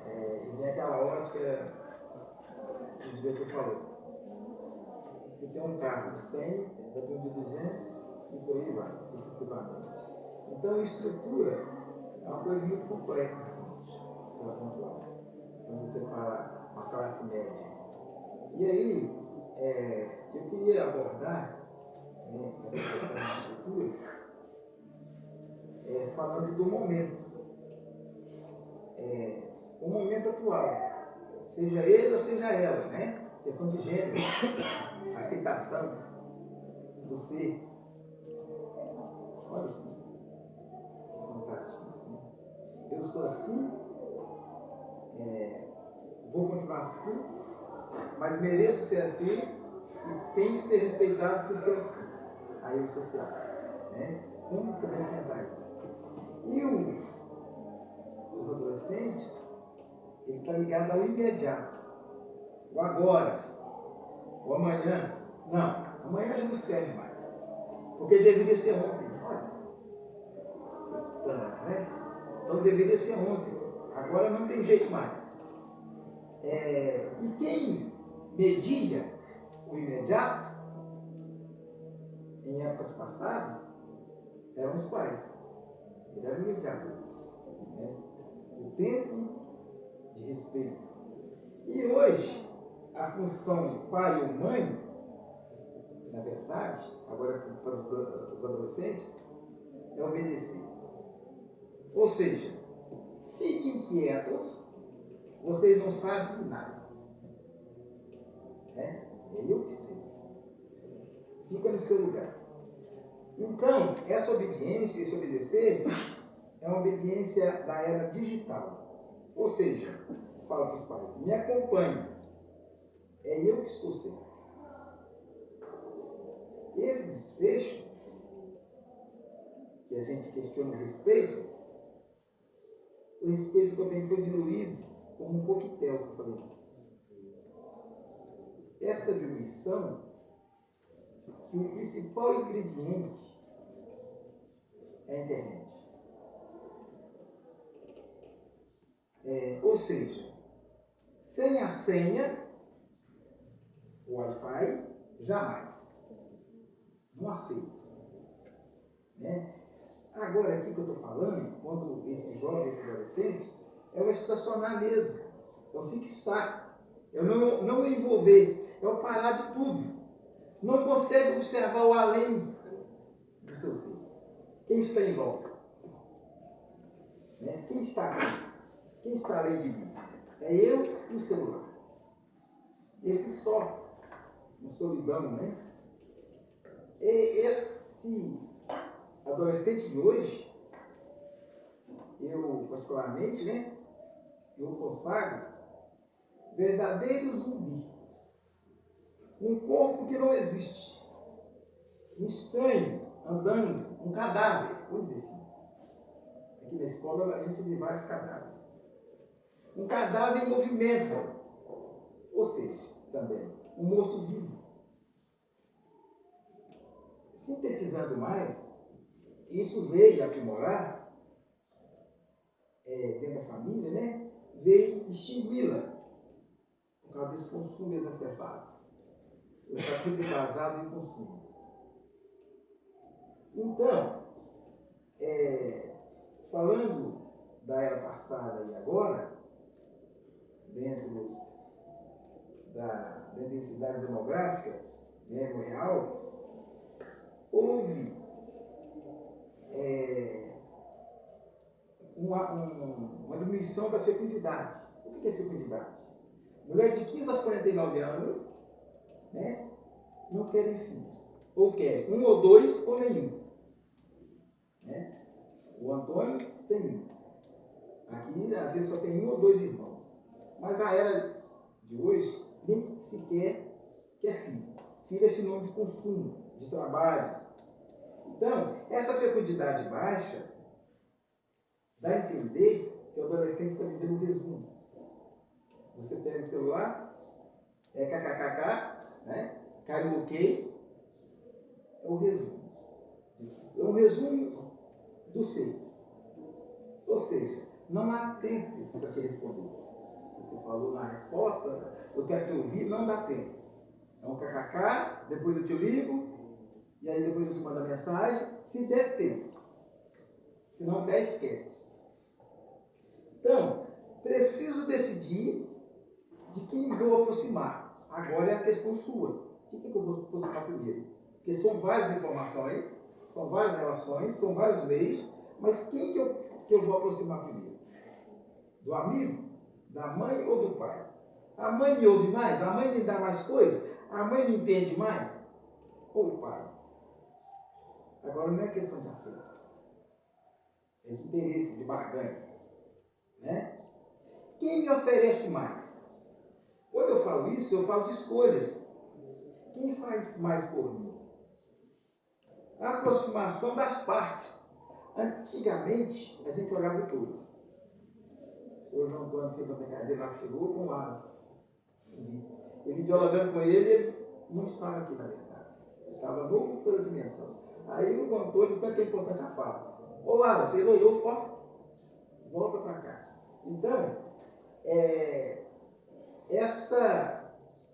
E tem aquela ótica que o diretor falou. Se tem um carro de 100, vai ter um de 200 e por aí vai, sucessivamente. Então, estrutura é uma coisa muito complexa, assim, para controlar. Quando você fala uma classe média. E aí, eu queria abordar, né, essa questão de estrutura, falando do momento. O momento atual, seja ele ou seja ela, né? Questão de gênero, aceitação do ser. Olha que fantástico assim. Eu sou assim, vou continuar assim, mas mereço ser assim e tenho que ser respeitado por ser assim. Aí o social, né? Como você vai enfrentar isso? E os adolescentes, ele está ligado ao imediato, o agora, o amanhã. Não, amanhã já não serve mais, porque deveria ser ontem. Olha, esse plano, né? Então deveria ser ontem, agora não tem jeito mais. E quem media o imediato, em épocas passadas, eram os pais. Ele era o mediador. Né? O tempo de respeito. E hoje, a função de pai ou mãe, na verdade, agora para os adolescentes, é obedecer. Ou seja, fiquem quietos, vocês não sabem de nada. É eu que sei. Fica no seu lugar. Então, essa obediência, esse obedecer, é uma obediência da era digital. Ou seja, fala para os pais, me acompanhe. É eu que estou certo. Esse desfecho, que a gente questiona o respeito também foi diluído como um coquetel, que eu falei antes. Essa diluição, que o principal ingrediente é a internet. Ou seja, sem a senha, o Wi-Fi, jamais. Não aceito. Né? Agora, aqui que eu estou falando, quando esse jovem, esse adolescente, é o estacionar mesmo, é o fixar, é o não me envolver, é o parar de tudo. Não consegue observar o além do seu ser. Quem está em volta? Né? Quem está aqui? Quem está além de mim? É eu e o celular. Esse só, uma solidão, né? Esse adolescente de hoje, eu particularmente, né? Eu consagro verdadeiro zumbi. Um corpo que não existe. Um estranho andando, um cadáver, vamos dizer assim. Aqui na escola a gente vê vários cadáveres. Um cadáver em movimento. Ou seja, também, um morto-vivo. Sintetizando mais, isso veio aprimorar, dentro da família, né? Veio extingui-la, por causa desse consumo exacerbado. O estatuto basado em consumo. Então, falando da era passada e agora, dentro da densidade demográfica, no real, houve uma diminuição da fecundidade. O que é fecundidade? Mulher de 15 aos 49 anos, né, não querem filhos. Ou querem um ou dois ou nenhum. Né? O Antônio tem um. Aqui, às vezes, só tem um ou dois irmãos. Mas a era de hoje, nem sequer quer filho. Filho é sinônimo de consumo, de trabalho. Então, essa fecundidade baixa dá a entender que o adolescente está vivendo um resumo. Você pega o celular, kkkk, né? Karaokê, é o resumo. É um resumo do ser. Ou seja, não há tempo para te responder. Você falou na resposta, eu quero te ouvir, não dá tempo. É um kkk, depois eu te ligo, e aí depois eu te mando a mensagem, se der tempo. Se não der, esquece. Então, preciso decidir de quem vou aproximar. Agora é a questão sua. De quem eu vou aproximar primeiro? Porque são várias informações, são várias relações, são vários meios, mas quem que eu vou aproximar primeiro? Do amigo? Da mãe ou do pai? A mãe me ouve mais? A mãe me dá mais coisas? A mãe me entende mais? Ou o pai? Agora não é questão de afeto. É de interesse, de barganha. Né? Quem me oferece mais? Quando eu falo isso, eu falo de escolhas. Quem faz mais por mim? A aproximação das partes. Antigamente, a gente olhava o todo. Hoje o Antônio fez uma brincadeira lá, chegou com o Alas. Ele dialogando com ele não estava aqui, na verdade. Ele estava em outra dimensão. Aí o Antônio, tanto que é importante a fala. Ô Alas, você olhou, volta para cá. Então,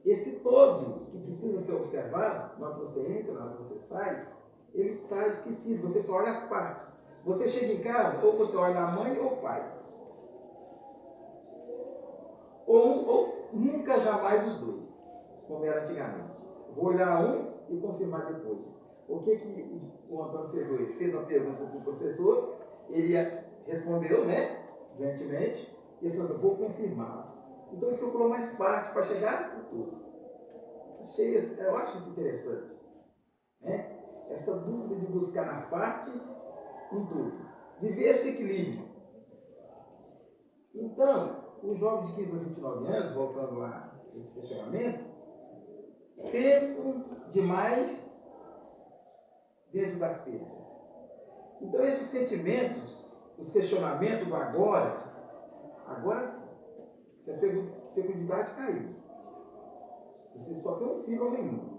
esse todo que precisa ser observado, na hora que você entra, na hora que você sai, ele está esquecido, você só olha as partes. Você chega em casa, ou você olha a mãe ou o pai. Ou nunca, jamais os dois, como era antigamente. Vou olhar um e confirmar depois. O que o Antônio fez hoje? Fez uma pergunta para o professor, ele respondeu, né, gentilmente, e ele falou, vou confirmar. Então ele procurou mais parte para chegar no todo. Eu acho isso interessante. Né? Essa dúvida de buscar nas partes, em tudo. Viver esse equilíbrio. Então, os jovens de 15 a 29 anos, voltando lá esse questionamento, tempo demais dentro das perdas. Então, esses sentimentos, os questionamentos do agora sim, se a fecundidade caiu, você só tem um filho ou nenhum,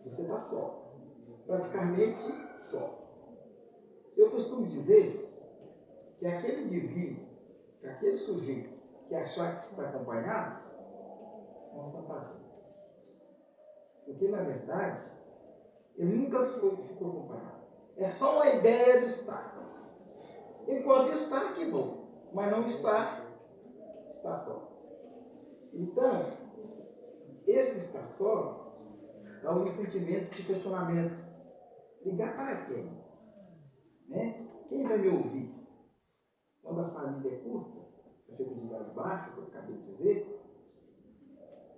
você está só, praticamente só. Eu costumo dizer que aquele indivíduo, que aquele sujeito que achar que está acompanhado, é uma fantasia. Porque, na verdade, ele nunca ficou acompanhado. É só uma ideia de estar. Enquanto está, que bom. Mas não está, está só. Então, esse estar só causa um sentimento de questionamento. Ligar para quem? Né? Quem vai me ouvir? Quando a família é curta, a fecundidade baixa, que eu acabei de dizer,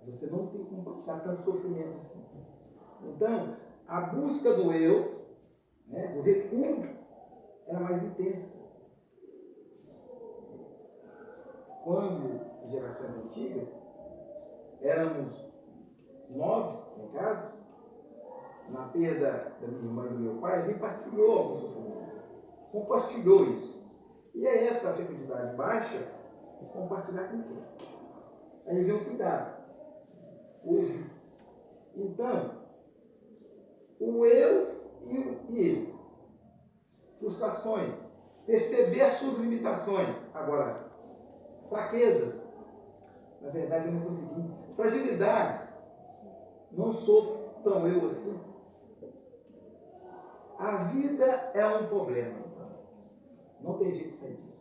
você não tem como passar tanto sofrimento assim. Então, a busca do eu, né, do recuo, era mais intensa. Quando, em gerações antigas, éramos 9 em casa, na perda da minha irmã e do meu pai, a gente partilhou alguns sofrimentos, compartilhou isso. E é essa fecundidade baixa, compartilhar com quem? Aí vem o cuidado, o ouvir. Então, o eu e o eu. Frustrações, perceber as suas limitações. Agora, fraquezas, na verdade eu não consegui. Fragilidades, não sou tão eu assim. A vida é um problema, então. Não tem jeito de sair disso.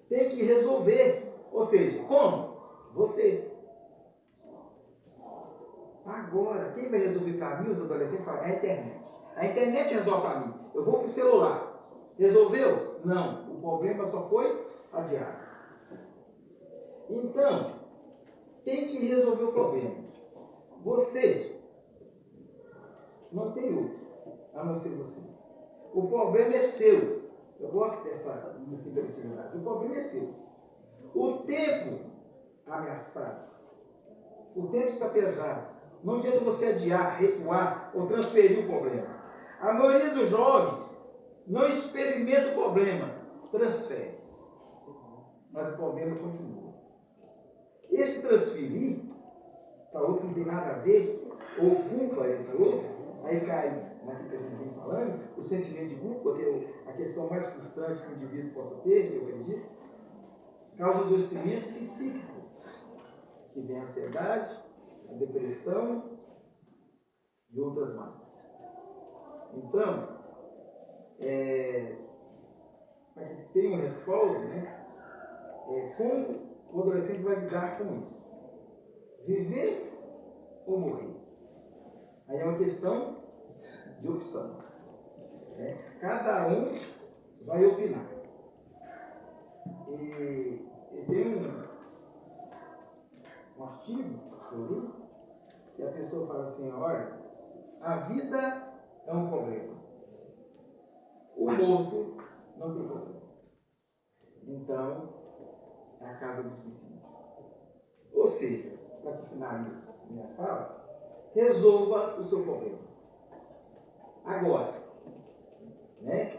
Tem que resolver. Ou seja, como? Você. Agora, quem vai resolver para mim, os adolescentes falam, é a internet. A internet resolve para mim. Eu vou para o celular. Resolveu? Não. O problema só foi adiado. Então, tem que resolver o problema. Você não tem outro, a não ser você. O problema é seu. Eu gosto dessa interatividade. O problema é seu. O tempo ameaçado. O tempo está pesado. Não adianta você adiar, recuar ou transferir o problema. A maioria dos jovens não experimenta o problema, transfere. Mas o problema continua. Esse transferir para outro não tem nada a ver, ou culpa esse outro, aí cai naquilo que a gente vem falando, o sentimento de culpa, que é a questão mais frustrante que o indivíduo possa ter, eu acredito, causa do adoecimento psíquico, que vem a ansiedade, a depressão e outras mais. Então, para que tenha um respaldo, né, como o adolescente vai lidar com isso? Viver ou morrer? Aí é uma questão de opção. Né? Cada um vai opinar. E tem um artigo que eu li, que a pessoa fala assim, olha, a vida é um problema. O morto não tem problema. Então, é a casa do suicídio. Ou seja, para que finalize minha fala, resolva o seu problema. Agora. Né?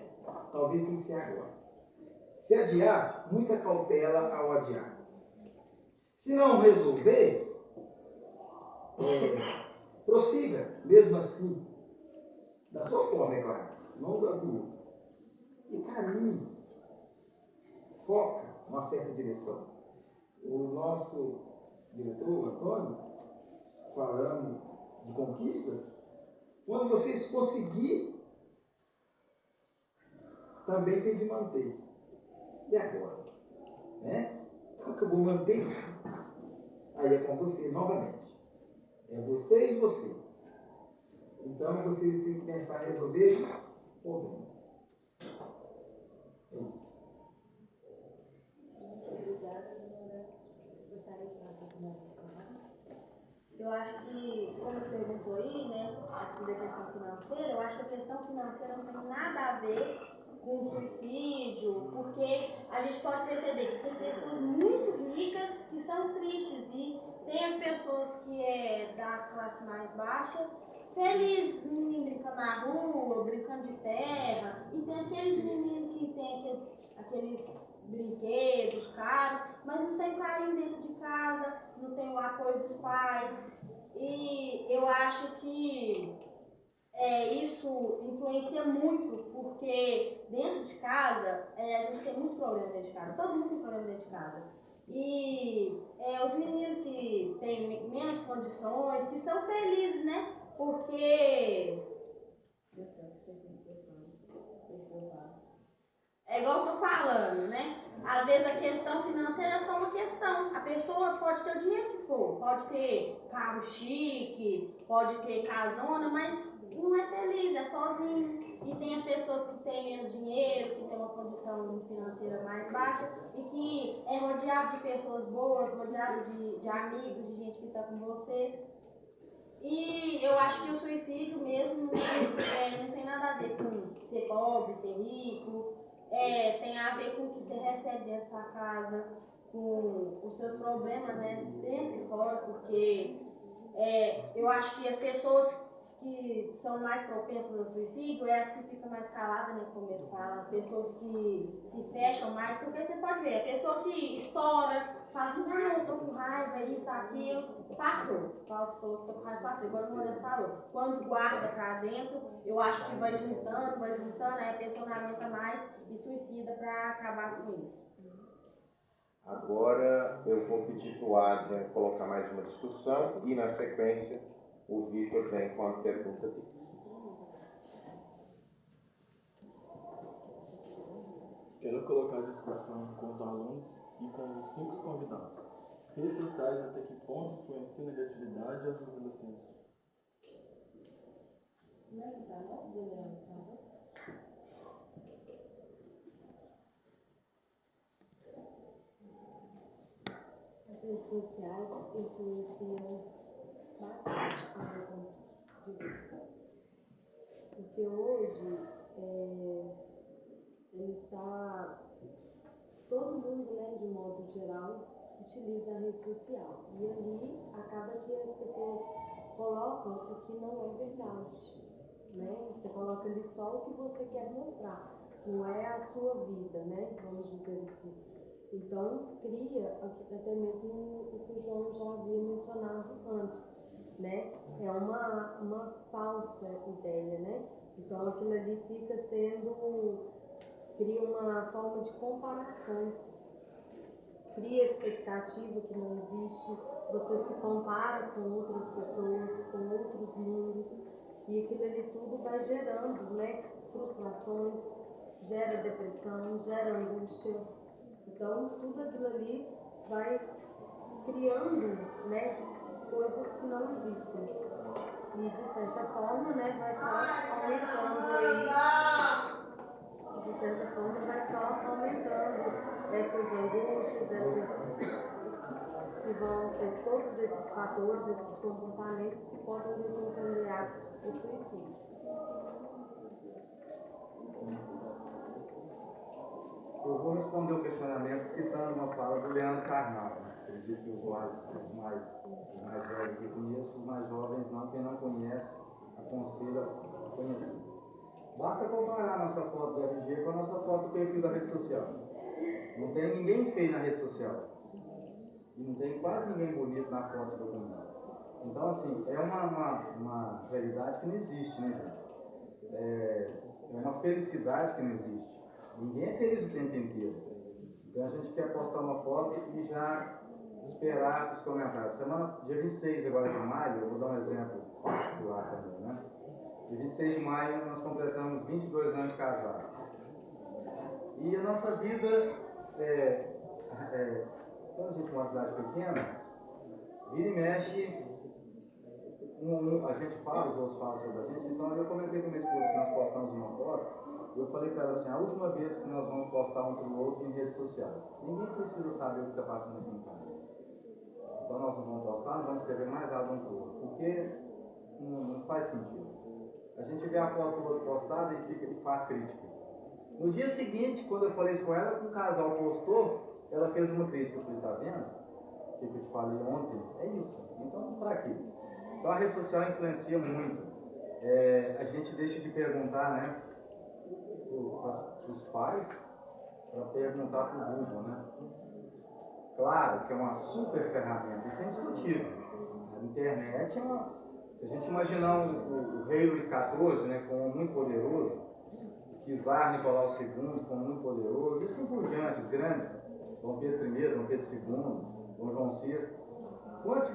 Talvez tenha que ser agora. Se adiar, muita cautela ao adiar. Se não resolver, prossiga, mesmo assim, da sua forma, é claro, não da do outro. E caminhe, foca numa certa direção. O nosso diretor, Antônio, falando de conquistas, quando vocês conseguirem também tem de manter. E agora? Né? Como que eu vou manter isso? Aí é com você novamente. É você e você. Então vocês têm que pensar em resolver problemas. É isso. Eu acho que, como perguntou aí, né, aqui da questão financeira, eu acho que a questão financeira não tem nada a ver com suicídio, porque a gente pode perceber que tem pessoas muito ricas que são tristes e tem as pessoas que é da classe mais baixa, felizes, menino brincando na rua, brincando de terra, e tem aqueles meninos que tem aqueles brinquedos caros, mas não tem carinho dentro de casa, não tem o apoio dos pais. E eu acho que isso influencia muito, porque dentro de casa, a gente tem muitos problemas dentro de casa, todo mundo tem problema dentro de casa. E os meninos que têm menos condições, que são felizes, né? Porque é igual eu tô falando, né? Às vezes a questão financeira é só uma questão. A pessoa pode ter o dinheiro que for, pode ter carro chique, pode ter casona, mas não é feliz, é sozinho. E tem as pessoas que têm menos dinheiro, que têm uma condição financeira mais baixa e que é rodeado de pessoas boas, rodeado de amigos, de gente que está com você. E eu acho que o suicídio mesmo não tem nada a ver com ser pobre, ser rico. Tem a ver com o que você recebe dentro da sua casa, com os seus problemas, né, dentro e fora, porque eu acho que as pessoas que são mais propensas ao suicídio é as que ficam mais caladas, né, como eles falam, as pessoas que se fecham mais, porque você pode ver, a pessoa que estoura, fala assim, eu tô com raiva, isso, aquilo, passou. Falou que tô com raiva, passou, igual o Modesto falou. Quando guarda pra dentro, eu acho que vai juntando, aí a pessoa não aguenta mais e suicida pra acabar com isso. Agora eu vou pedir para o Adrian colocar mais uma discussão e, na sequência, o Vitor vem com a pergunta dele. Quero colocar a discussão com os alunos e com os 5 convidados. Redes sociais até que ponto influenciam negatividade aos adolescentes? As redes sociais influenciam bastante o meu ponto de vista. Porque hoje todo mundo, né, de modo geral, utiliza a rede social. E ali acaba que as pessoas colocam o que não é verdade. Né? Você coloca ali só o que você quer mostrar, não é a sua vida, né? Vamos dizer assim. Então, cria até mesmo o que o João já havia mencionado antes, né? É uma falsa ideia, né? Então, aquilo ali cria uma forma de comparações, cria expectativa que não existe, você se compara com outras pessoas, com outros mundos, e aquilo ali tudo vai gerando, né, frustrações, gera depressão, gera angústia. Então, tudo aquilo ali vai criando, né, coisas que não existem. E, de certa forma, né, vai só aumentando aí. De certa forma, vai só aumentando essas angústias, todos esses fatores, esses comportamentos que podem desencadear o suicídio. Eu vou responder o questionamento citando uma fala do Leandro Carnal. Acredito que os mais velhos que conheço, os mais jovens não. Quem não conhece, aconselho a conhecer. Basta comparar a nossa foto do RG com a nossa foto do perfil da rede social. Não tem ninguém feio na rede social. E não tem quase ninguém bonito na foto do documento. Então, assim, é uma realidade que não existe, né, gente? É uma felicidade que não existe. Ninguém é feliz o tempo inteiro. Então, a gente quer postar uma foto e já esperar os comentários. Dia 26 agora de maio, eu vou dar um exemplo particular também, né? Dia 26 de maio, nós completamos 22 anos de casados. E a nossa vida, quando a gente é uma cidade pequena, vira e mexe, a gente fala, os outros falam sobre a gente. Então eu comentei com minha esposa que nós postamos uma foto, e eu falei para ela assim, a última vez que nós vamos postar um para o outro em redes sociais. Ninguém precisa saber o que está passando aqui em casa. Então nós não vamos postar, não vamos escrever mais nada um para o outro, porque não faz sentido. A gente vê a foto do outro postada e faz crítica. No dia seguinte, quando eu falei isso com ela, um casal postou, ela fez uma crítica. Eu falei, tá vendo? O que eu te falei ontem? É isso. Então, para quê? Então a rede social influencia muito. A gente deixa de perguntar, né, para os pais, para perguntar para o Google, né? Claro que é uma super ferramenta, isso é indiscutível. A internet é uma... Se a gente imaginar o rei Luís XIV, né, como muito poderoso, o czar Nicolau II como muito poderoso, e assim por diante, os grandes, Dom Pedro I, Dom Pedro II, Dom João VI, quanto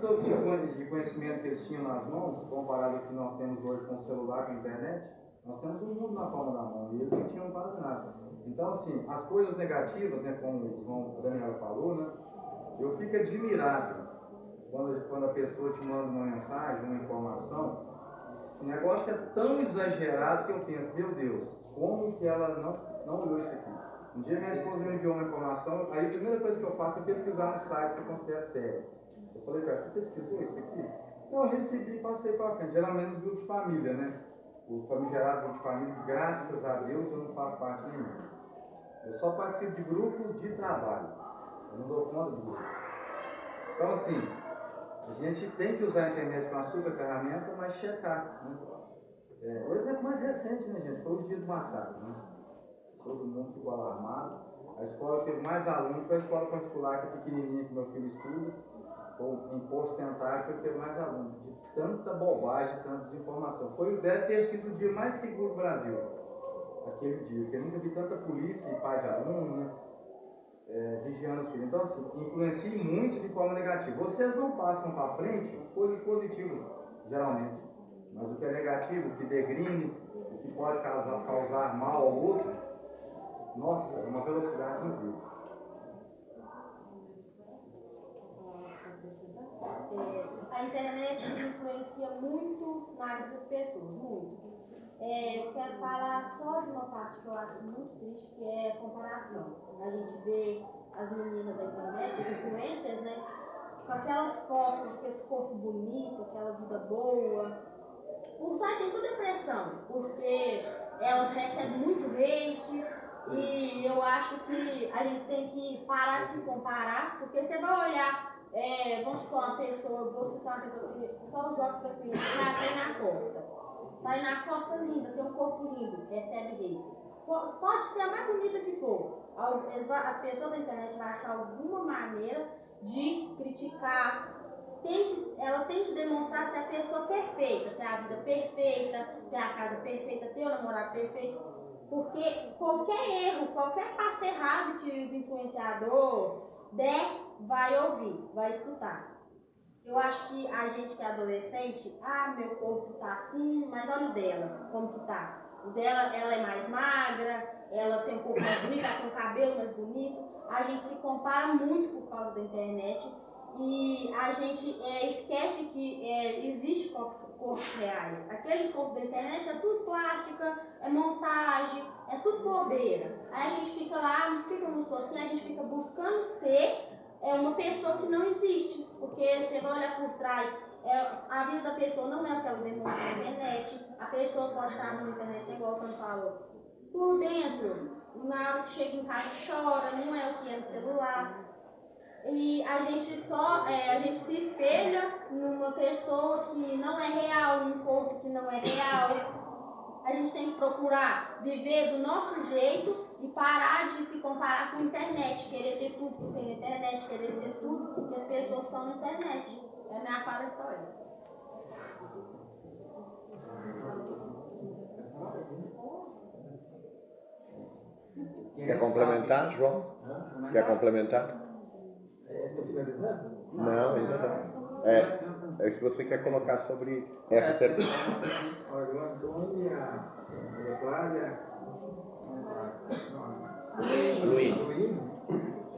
de conhecimento que eles tinham nas mãos, comparado ao que nós temos hoje com o celular, com a internet, nós temos um mundo na palma da mão, e eles não tinham quase nada. Então, assim, as coisas negativas, né, como a Daniela falou, né, eu fico admirado quando a pessoa te manda uma mensagem, uma informação, o negócio é tão exagerado que eu penso, meu Deus, como que ela não olhou isso aqui? Um dia minha esposa me enviou uma informação, aí a primeira coisa que eu faço é pesquisar no site que eu considero sério. Eu falei, cara, você pesquisou isso aqui? Não, eu recebi e passei para frente, geralmente nos grupos de família, né? O famigerado grupo de família, graças a Deus, eu não faço parte nenhuma. Eu só participo de grupos de trabalho, eu não dou conta de grupo. Então, assim, a gente tem que usar a internet como uma super ferramenta, mas checar, né? O exemplo mais recente, né, gente, foi o dia do massacre, né? Todo mundo ficou alarmado. A escola teve mais alunos, foi a escola particular que é pequenininha que meu filho estuda, em porcentagem foi que teve mais alunos, de tanta bobagem, tanta desinformação. Deve ter sido o dia mais seguro do Brasil, aquele dia, porque eu nunca vi tanta polícia e pai de aluno, né? Vigiando os filhos. Então, assim, influencia muito de forma negativa. Vocês não passam para frente coisas positivas, geralmente. Mas o que é negativo, o que degrine, o que pode causar mal ao outro, nossa, é uma velocidade incrível. A internet influencia muito na vida das pessoas, muito. Eu quero falar só de uma parte que eu acho muito triste, que é a comparação. A gente vê as meninas da internet, as influencers, né, com aquelas fotos, com esse corpo bonito, aquela vida boa. Por trás tem toda depressão, porque elas recebem muito hate, e eu acho que a gente tem que parar de se comparar, porque você vai olhar, vamos citar uma pessoa, vou citar uma pessoa que só o Jorge vai conhecer, vai até na Costa. Tá aí na Costa linda, tem um corpo lindo, recebe hate. Pode ser a mais bonita que for. As pessoas da internet vão achar alguma maneira de criticar. Ela tem que demonstrar ser a pessoa perfeita, ter a vida perfeita, ter a casa perfeita, ter o namorado perfeito. Porque qualquer erro, qualquer passo errado que os influenciadores der, vai ouvir, vai escutar. Eu acho que a gente que é adolescente, meu corpo tá assim, mas olha o dela, como que tá. O dela, ela é mais magra, ela tem um corpo mais bonito, ela tem um cabelo mais bonito. A gente se compara muito por causa da internet e a gente esquece que existe corpos reais. Aqueles corpos da internet é tudo plástica, é montagem, é tudo bobeira. Aí a gente fica lá, fica no socinho, a gente fica buscando ser uma pessoa que não existe, porque você vai olhar por trás, a vida da pessoa não é o que ela demonstra na internet, a pessoa pode estar na internet, igual o Fran falou, por dentro, na hora que chega em casa chora, não é o que é no celular, e a gente se espelha numa pessoa que não é real, num corpo que não é real. A gente tem que procurar viver do nosso jeito e parar de se comparar com a internet, querer ter tudo que tem na internet, querer ser tudo que as pessoas estão na internet. A minha fala é só essa. Quer complementar, João? Quer complementar? Está finalizando? Não, ainda não. Se você quer colocar sobre essa pergunta. Olha, o Antônio e a Cláudia, Luíne,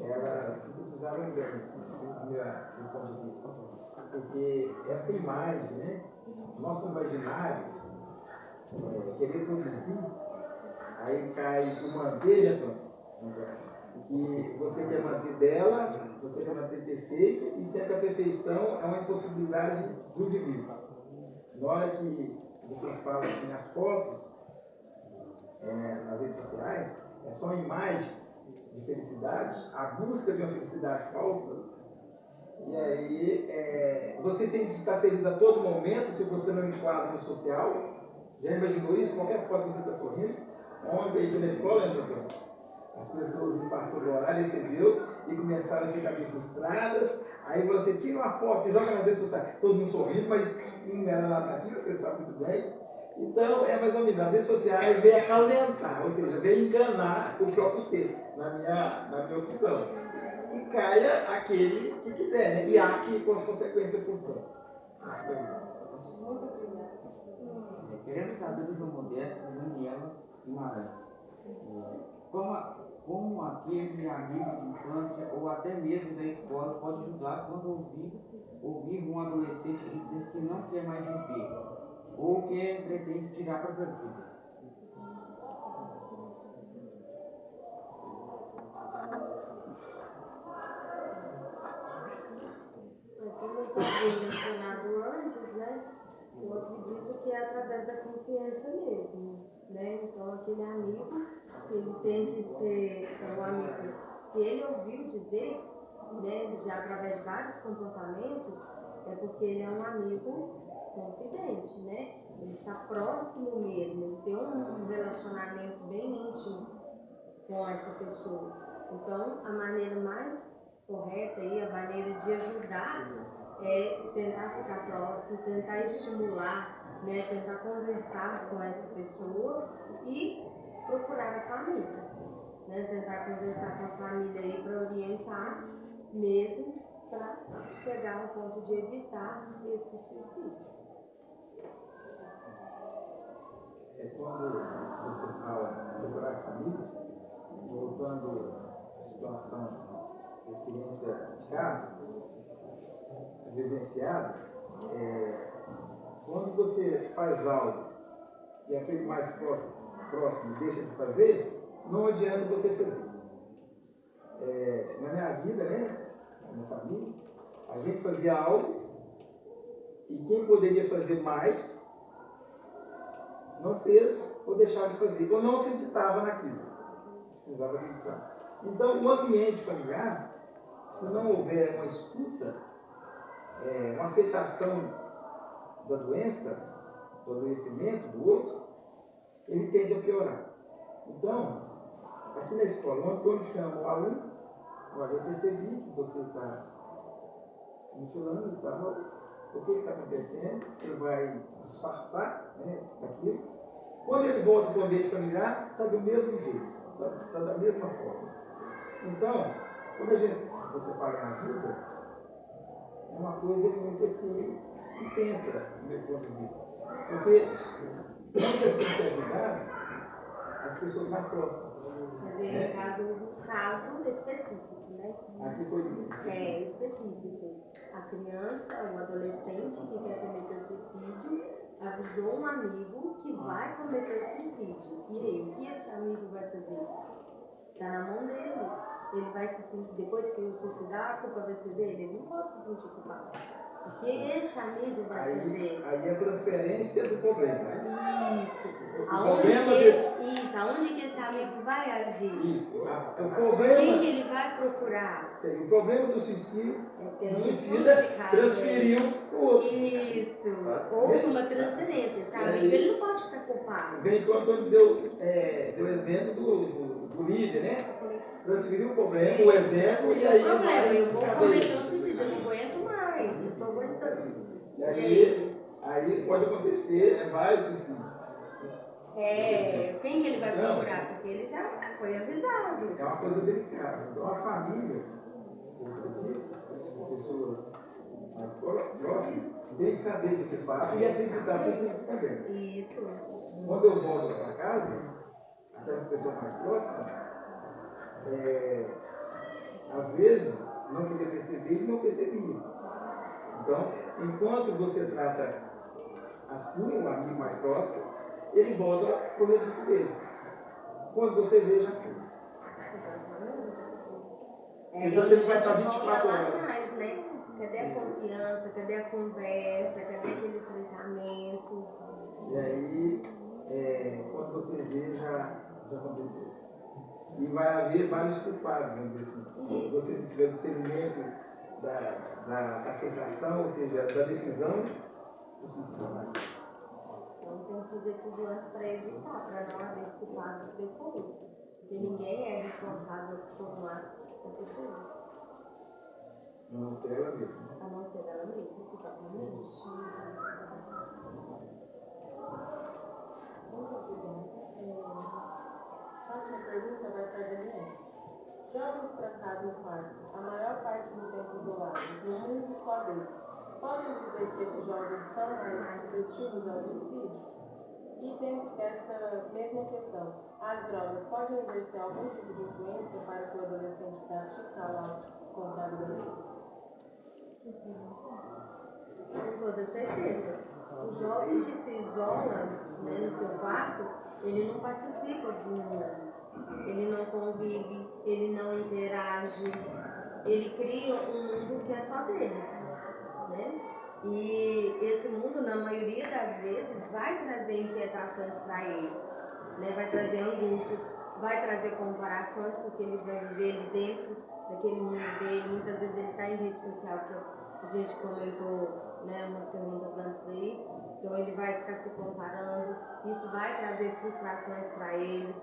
ela sintetizava bem, assim, do ponto de vista. Porque essa imagem, né, nosso imaginário, querer produzir, aí cai o manter, que você quer manter dela, você quer manter perfeito, e sempre a perfeição é uma impossibilidade do indivíduo. Na hora que vocês falam assim, as fotos, nas redes sociais, é só uma imagem de felicidade, a busca de uma felicidade falsa. E aí, você tem que estar feliz a todo momento, se você não enquadra no social. Já imaginou isso? Qualquer foto você está sorrindo. Ontem, aqui na escola, né, doutor? As pessoas passou do horário, recebeu e começaram a ficar meio frustradas. Aí você tira uma foto e joga nas redes sociais, todo mundo sorrindo, mas não era nada daquilo, você sabe muito bem. Então, é mais ou menos, as redes sociais veio acalentar, ou seja, veio enganar o próprio ser, na minha opção. E caia aquele que quiser, né? E arque com as consequências por tanto. Queremos saber do João Modesto e Daniela Guimarães. Como aquele amigo de infância ou até mesmo da escola pode ajudar quando ouvir um adolescente dizer que não quer mais viver ou que pretende tirar a própria vida? Como eu já havia mencionado antes, né? Eu acredito que é através da confiança mesmo, né? Então, aquele amigo, ele tem que ser um amigo. Se ele ouviu dizer, né, já através de vários comportamentos, é porque ele é um amigo confidente, né? Ele está próximo mesmo, ele tem um relacionamento bem íntimo com essa pessoa. Então, a maneira mais correta e a maneira de ajudar é tentar ficar próximo, tentar estimular, né, tentar conversar com essa pessoa e procurar a família, né, tentar conversar com a família aí para orientar mesmo, para chegar ao ponto de evitar esse suicídio. Quando você fala procurar a família, voltando à situação, à experiência de casa, vivenciada, quando você faz algo e aquele mais próximo deixa de fazer, não adianta você fazer. Na minha vida, né, na minha família, a gente fazia algo e quem poderia fazer mais não fez ou deixava de fazer, ou não acreditava naquilo. Precisava acreditar. Então, o ambiente familiar, se não houver uma escuta, uma aceitação da doença, do adoecimento do outro, ele tende a piorar. Então, aqui na escola, o Antônio chama o aluno, olha, eu percebi que você está se mutilando e tal, o que está acontecendo, ele vai disfarçar, né, daquilo. Quando ele volta para o ambiente familiar, está do mesmo jeito, está da mesma forma. Então, quando você fala em ajuda, é uma coisa muito assim, intensa, do meu ponto de vista. Porque quando eu tenho que ajudar as pessoas mais próximas. Mas aí, no caso, um caso específico, né? Aqui foi específico. A criança, o adolescente que quer cometer suicídio, avisou um amigo que vai cometer suicídio. E aí, o que esse amigo vai fazer? Está na mão dele. Ele vai se sentir, depois que ele suicidar, a culpa vai ser dele? Ele não pode se sentir culpado. O que esse amigo vai fazer? Aí é a transferência do problema, né? Isso. Aonde que esse amigo vai agir? Isso. O problema... Quem que ele vai procurar? O problema do suicídio, do suicida transferiu para o outro. Isso. Houve uma transferência. Esse amigo, ele não pode ficar culpado. Vem que o Antônio deu exemplo do líder, né? Transferiu o problema, o exemplo, e aí... Eu vou cometer um suicídio, eu não aguento mais, eu estou aguentando. E aí pode acontecer, vários suicídios. Quem que ele vai procurar? Porque ele já foi avisado. É uma coisa delicada. Então a família, as pessoas mais próximas, tem que saber desse fato e acreditar que ele fica bem. Isso. Quando eu volto para casa, aquelas pessoas mais próximas, às vezes, não queria perceber e não percebia. Então, enquanto você trata assim o amigo mais próximo, ele volta para o reduto dele. Quando você vê, já foi. E você hoje vai a estar gente volta 24 lá horas. atrás, né? Cadê a confiança? Cadê a conversa? Cadê aquele estreitamento? E aí, quando você vê, já aconteceu. E vai haver vários culpados, vamos dizer assim. Se você não tiver discernimento da aceitação, ou seja, da decisão, o suicídio. Então tem que fazer tudo antes para evitar, para não haver culpados depois. Porque ninguém é responsável por um ato da pessoa. A não ser ela mesma. A não ser ela mesma, exatamente. Muito obrigada. Próxima pergunta vai para a Daniela. Jovens trancados no quarto, a maior parte do tempo isolados, no mundo só deles, podem dizer que esses jovens são mais suscetíveis ao suicídio? E dentro desta mesma questão, as drogas podem exercer algum tipo de influência para que o adolescente pratique tal ato contra a vida? Com toda certeza. O jovem que se isola, né, no seu quarto, ele não participa do mundo. Ele não convive, ele não interage, ele cria um mundo que é só dele, né? E esse mundo, na maioria das vezes, vai trazer inquietações para ele, né? Vai trazer angústias, vai trazer comparações, porque ele vai viver ali dentro daquele mundo dele. Muitas vezes ele está em rede social, que a gente comentou, né, umas perguntas antes aí, então ele vai ficar se comparando, isso vai trazer frustrações para ele,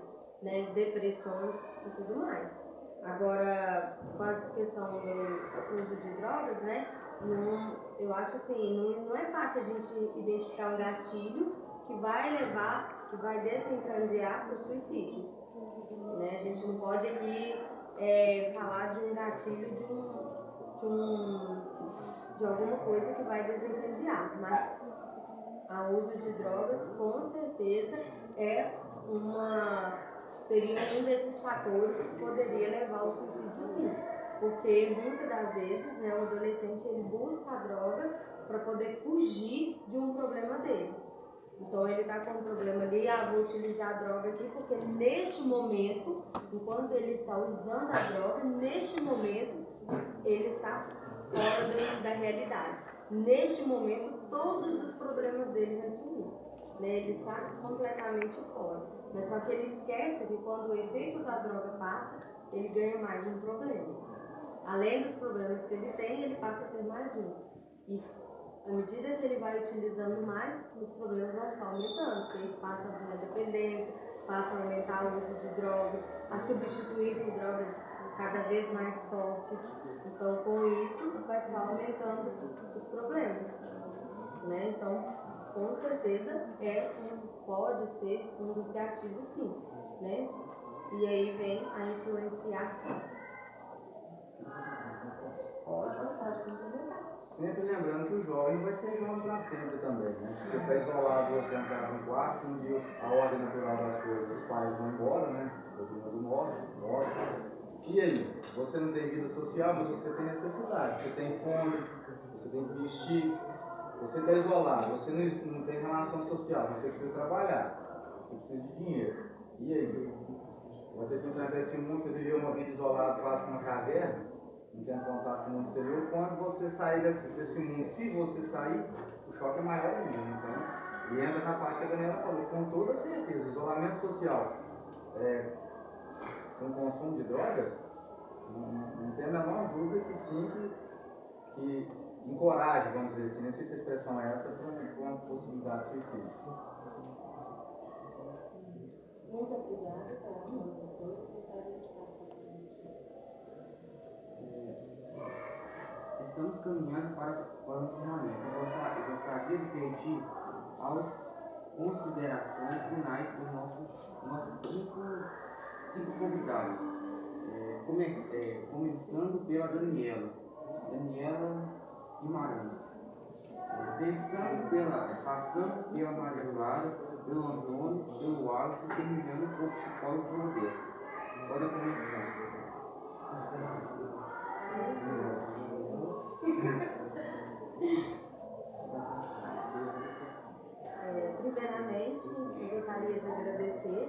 né, depressões e tudo mais. Agora, com a questão do uso de drogas, né, eu acho assim, não é fácil a gente identificar um gatilho que vai levar, que vai desencadear para o suicídio, né? A gente não pode aqui falar de um gatilho de alguma coisa que vai desencadear, mas o uso de drogas com certeza seria um desses fatores que poderia levar ao suicídio, sim. Porque muitas das vezes, né, o adolescente ele busca a droga para poder fugir de um problema dele. Então ele está com um problema ali, vou utilizar a droga aqui, porque neste momento, enquanto ele está usando a droga, neste momento ele está fora da realidade. Neste momento, todos os problemas dele vão sumir, né? Ele está completamente fora. Mas só que ele esquece que quando o efeito da droga passa, ele ganha mais um problema. Além dos problemas que ele tem, ele passa a ter mais um. E à medida que ele vai utilizando mais, os problemas vão só aumentando, porque ele passa a uma dependência, passa a aumentar o uso de drogas, a substituir por drogas cada vez mais fortes. Então, com isso, vai só aumentando os problemas, né? Então, com certeza, pode ser um dos gatilhos, sim, né? E aí vem a influenciação. Pode complementar. Sempre lembrando que o jovem não vai ser jovem para sempre também, né? Você está isolado, você trancado no quarto, um dia a ordem natural das coisas, os pais vão embora, né? Todo mundo morre. E aí? Você não tem vida social, mas você tem necessidade. Você tem fome, você tem que vestir, você está isolado, você não tem relação social, você precisa trabalhar, você precisa de dinheiro. E aí? Você pensa nesse mundo, você viveu uma vida isolada, quase como uma caverna, não tem contato com o mundo exterior. Quando você sair desse mundo, se você sair, o choque é maior ainda. Então, e entra na parte que a Daniela falou, com toda certeza, isolamento social com o consumo de drogas, não tem a menor dúvida que sim, que encoraja, vamos dizer assim, não sei se a expressão é essa, para uma possibilidade de suicídio. Muito obrigada para todos os dois. Gostaria de passar para Estamos caminhando para o encerramento. Eu gostaria de pedir as considerações finais dos nossos cinco convidados. Começando pela Daniela Guimarães. Passando pela Maria Clara, pelo Antônio, pelo Wallace e terminando com o psicólogo João Modesto. Podem começar. Primeiramente, eu gostaria de agradecer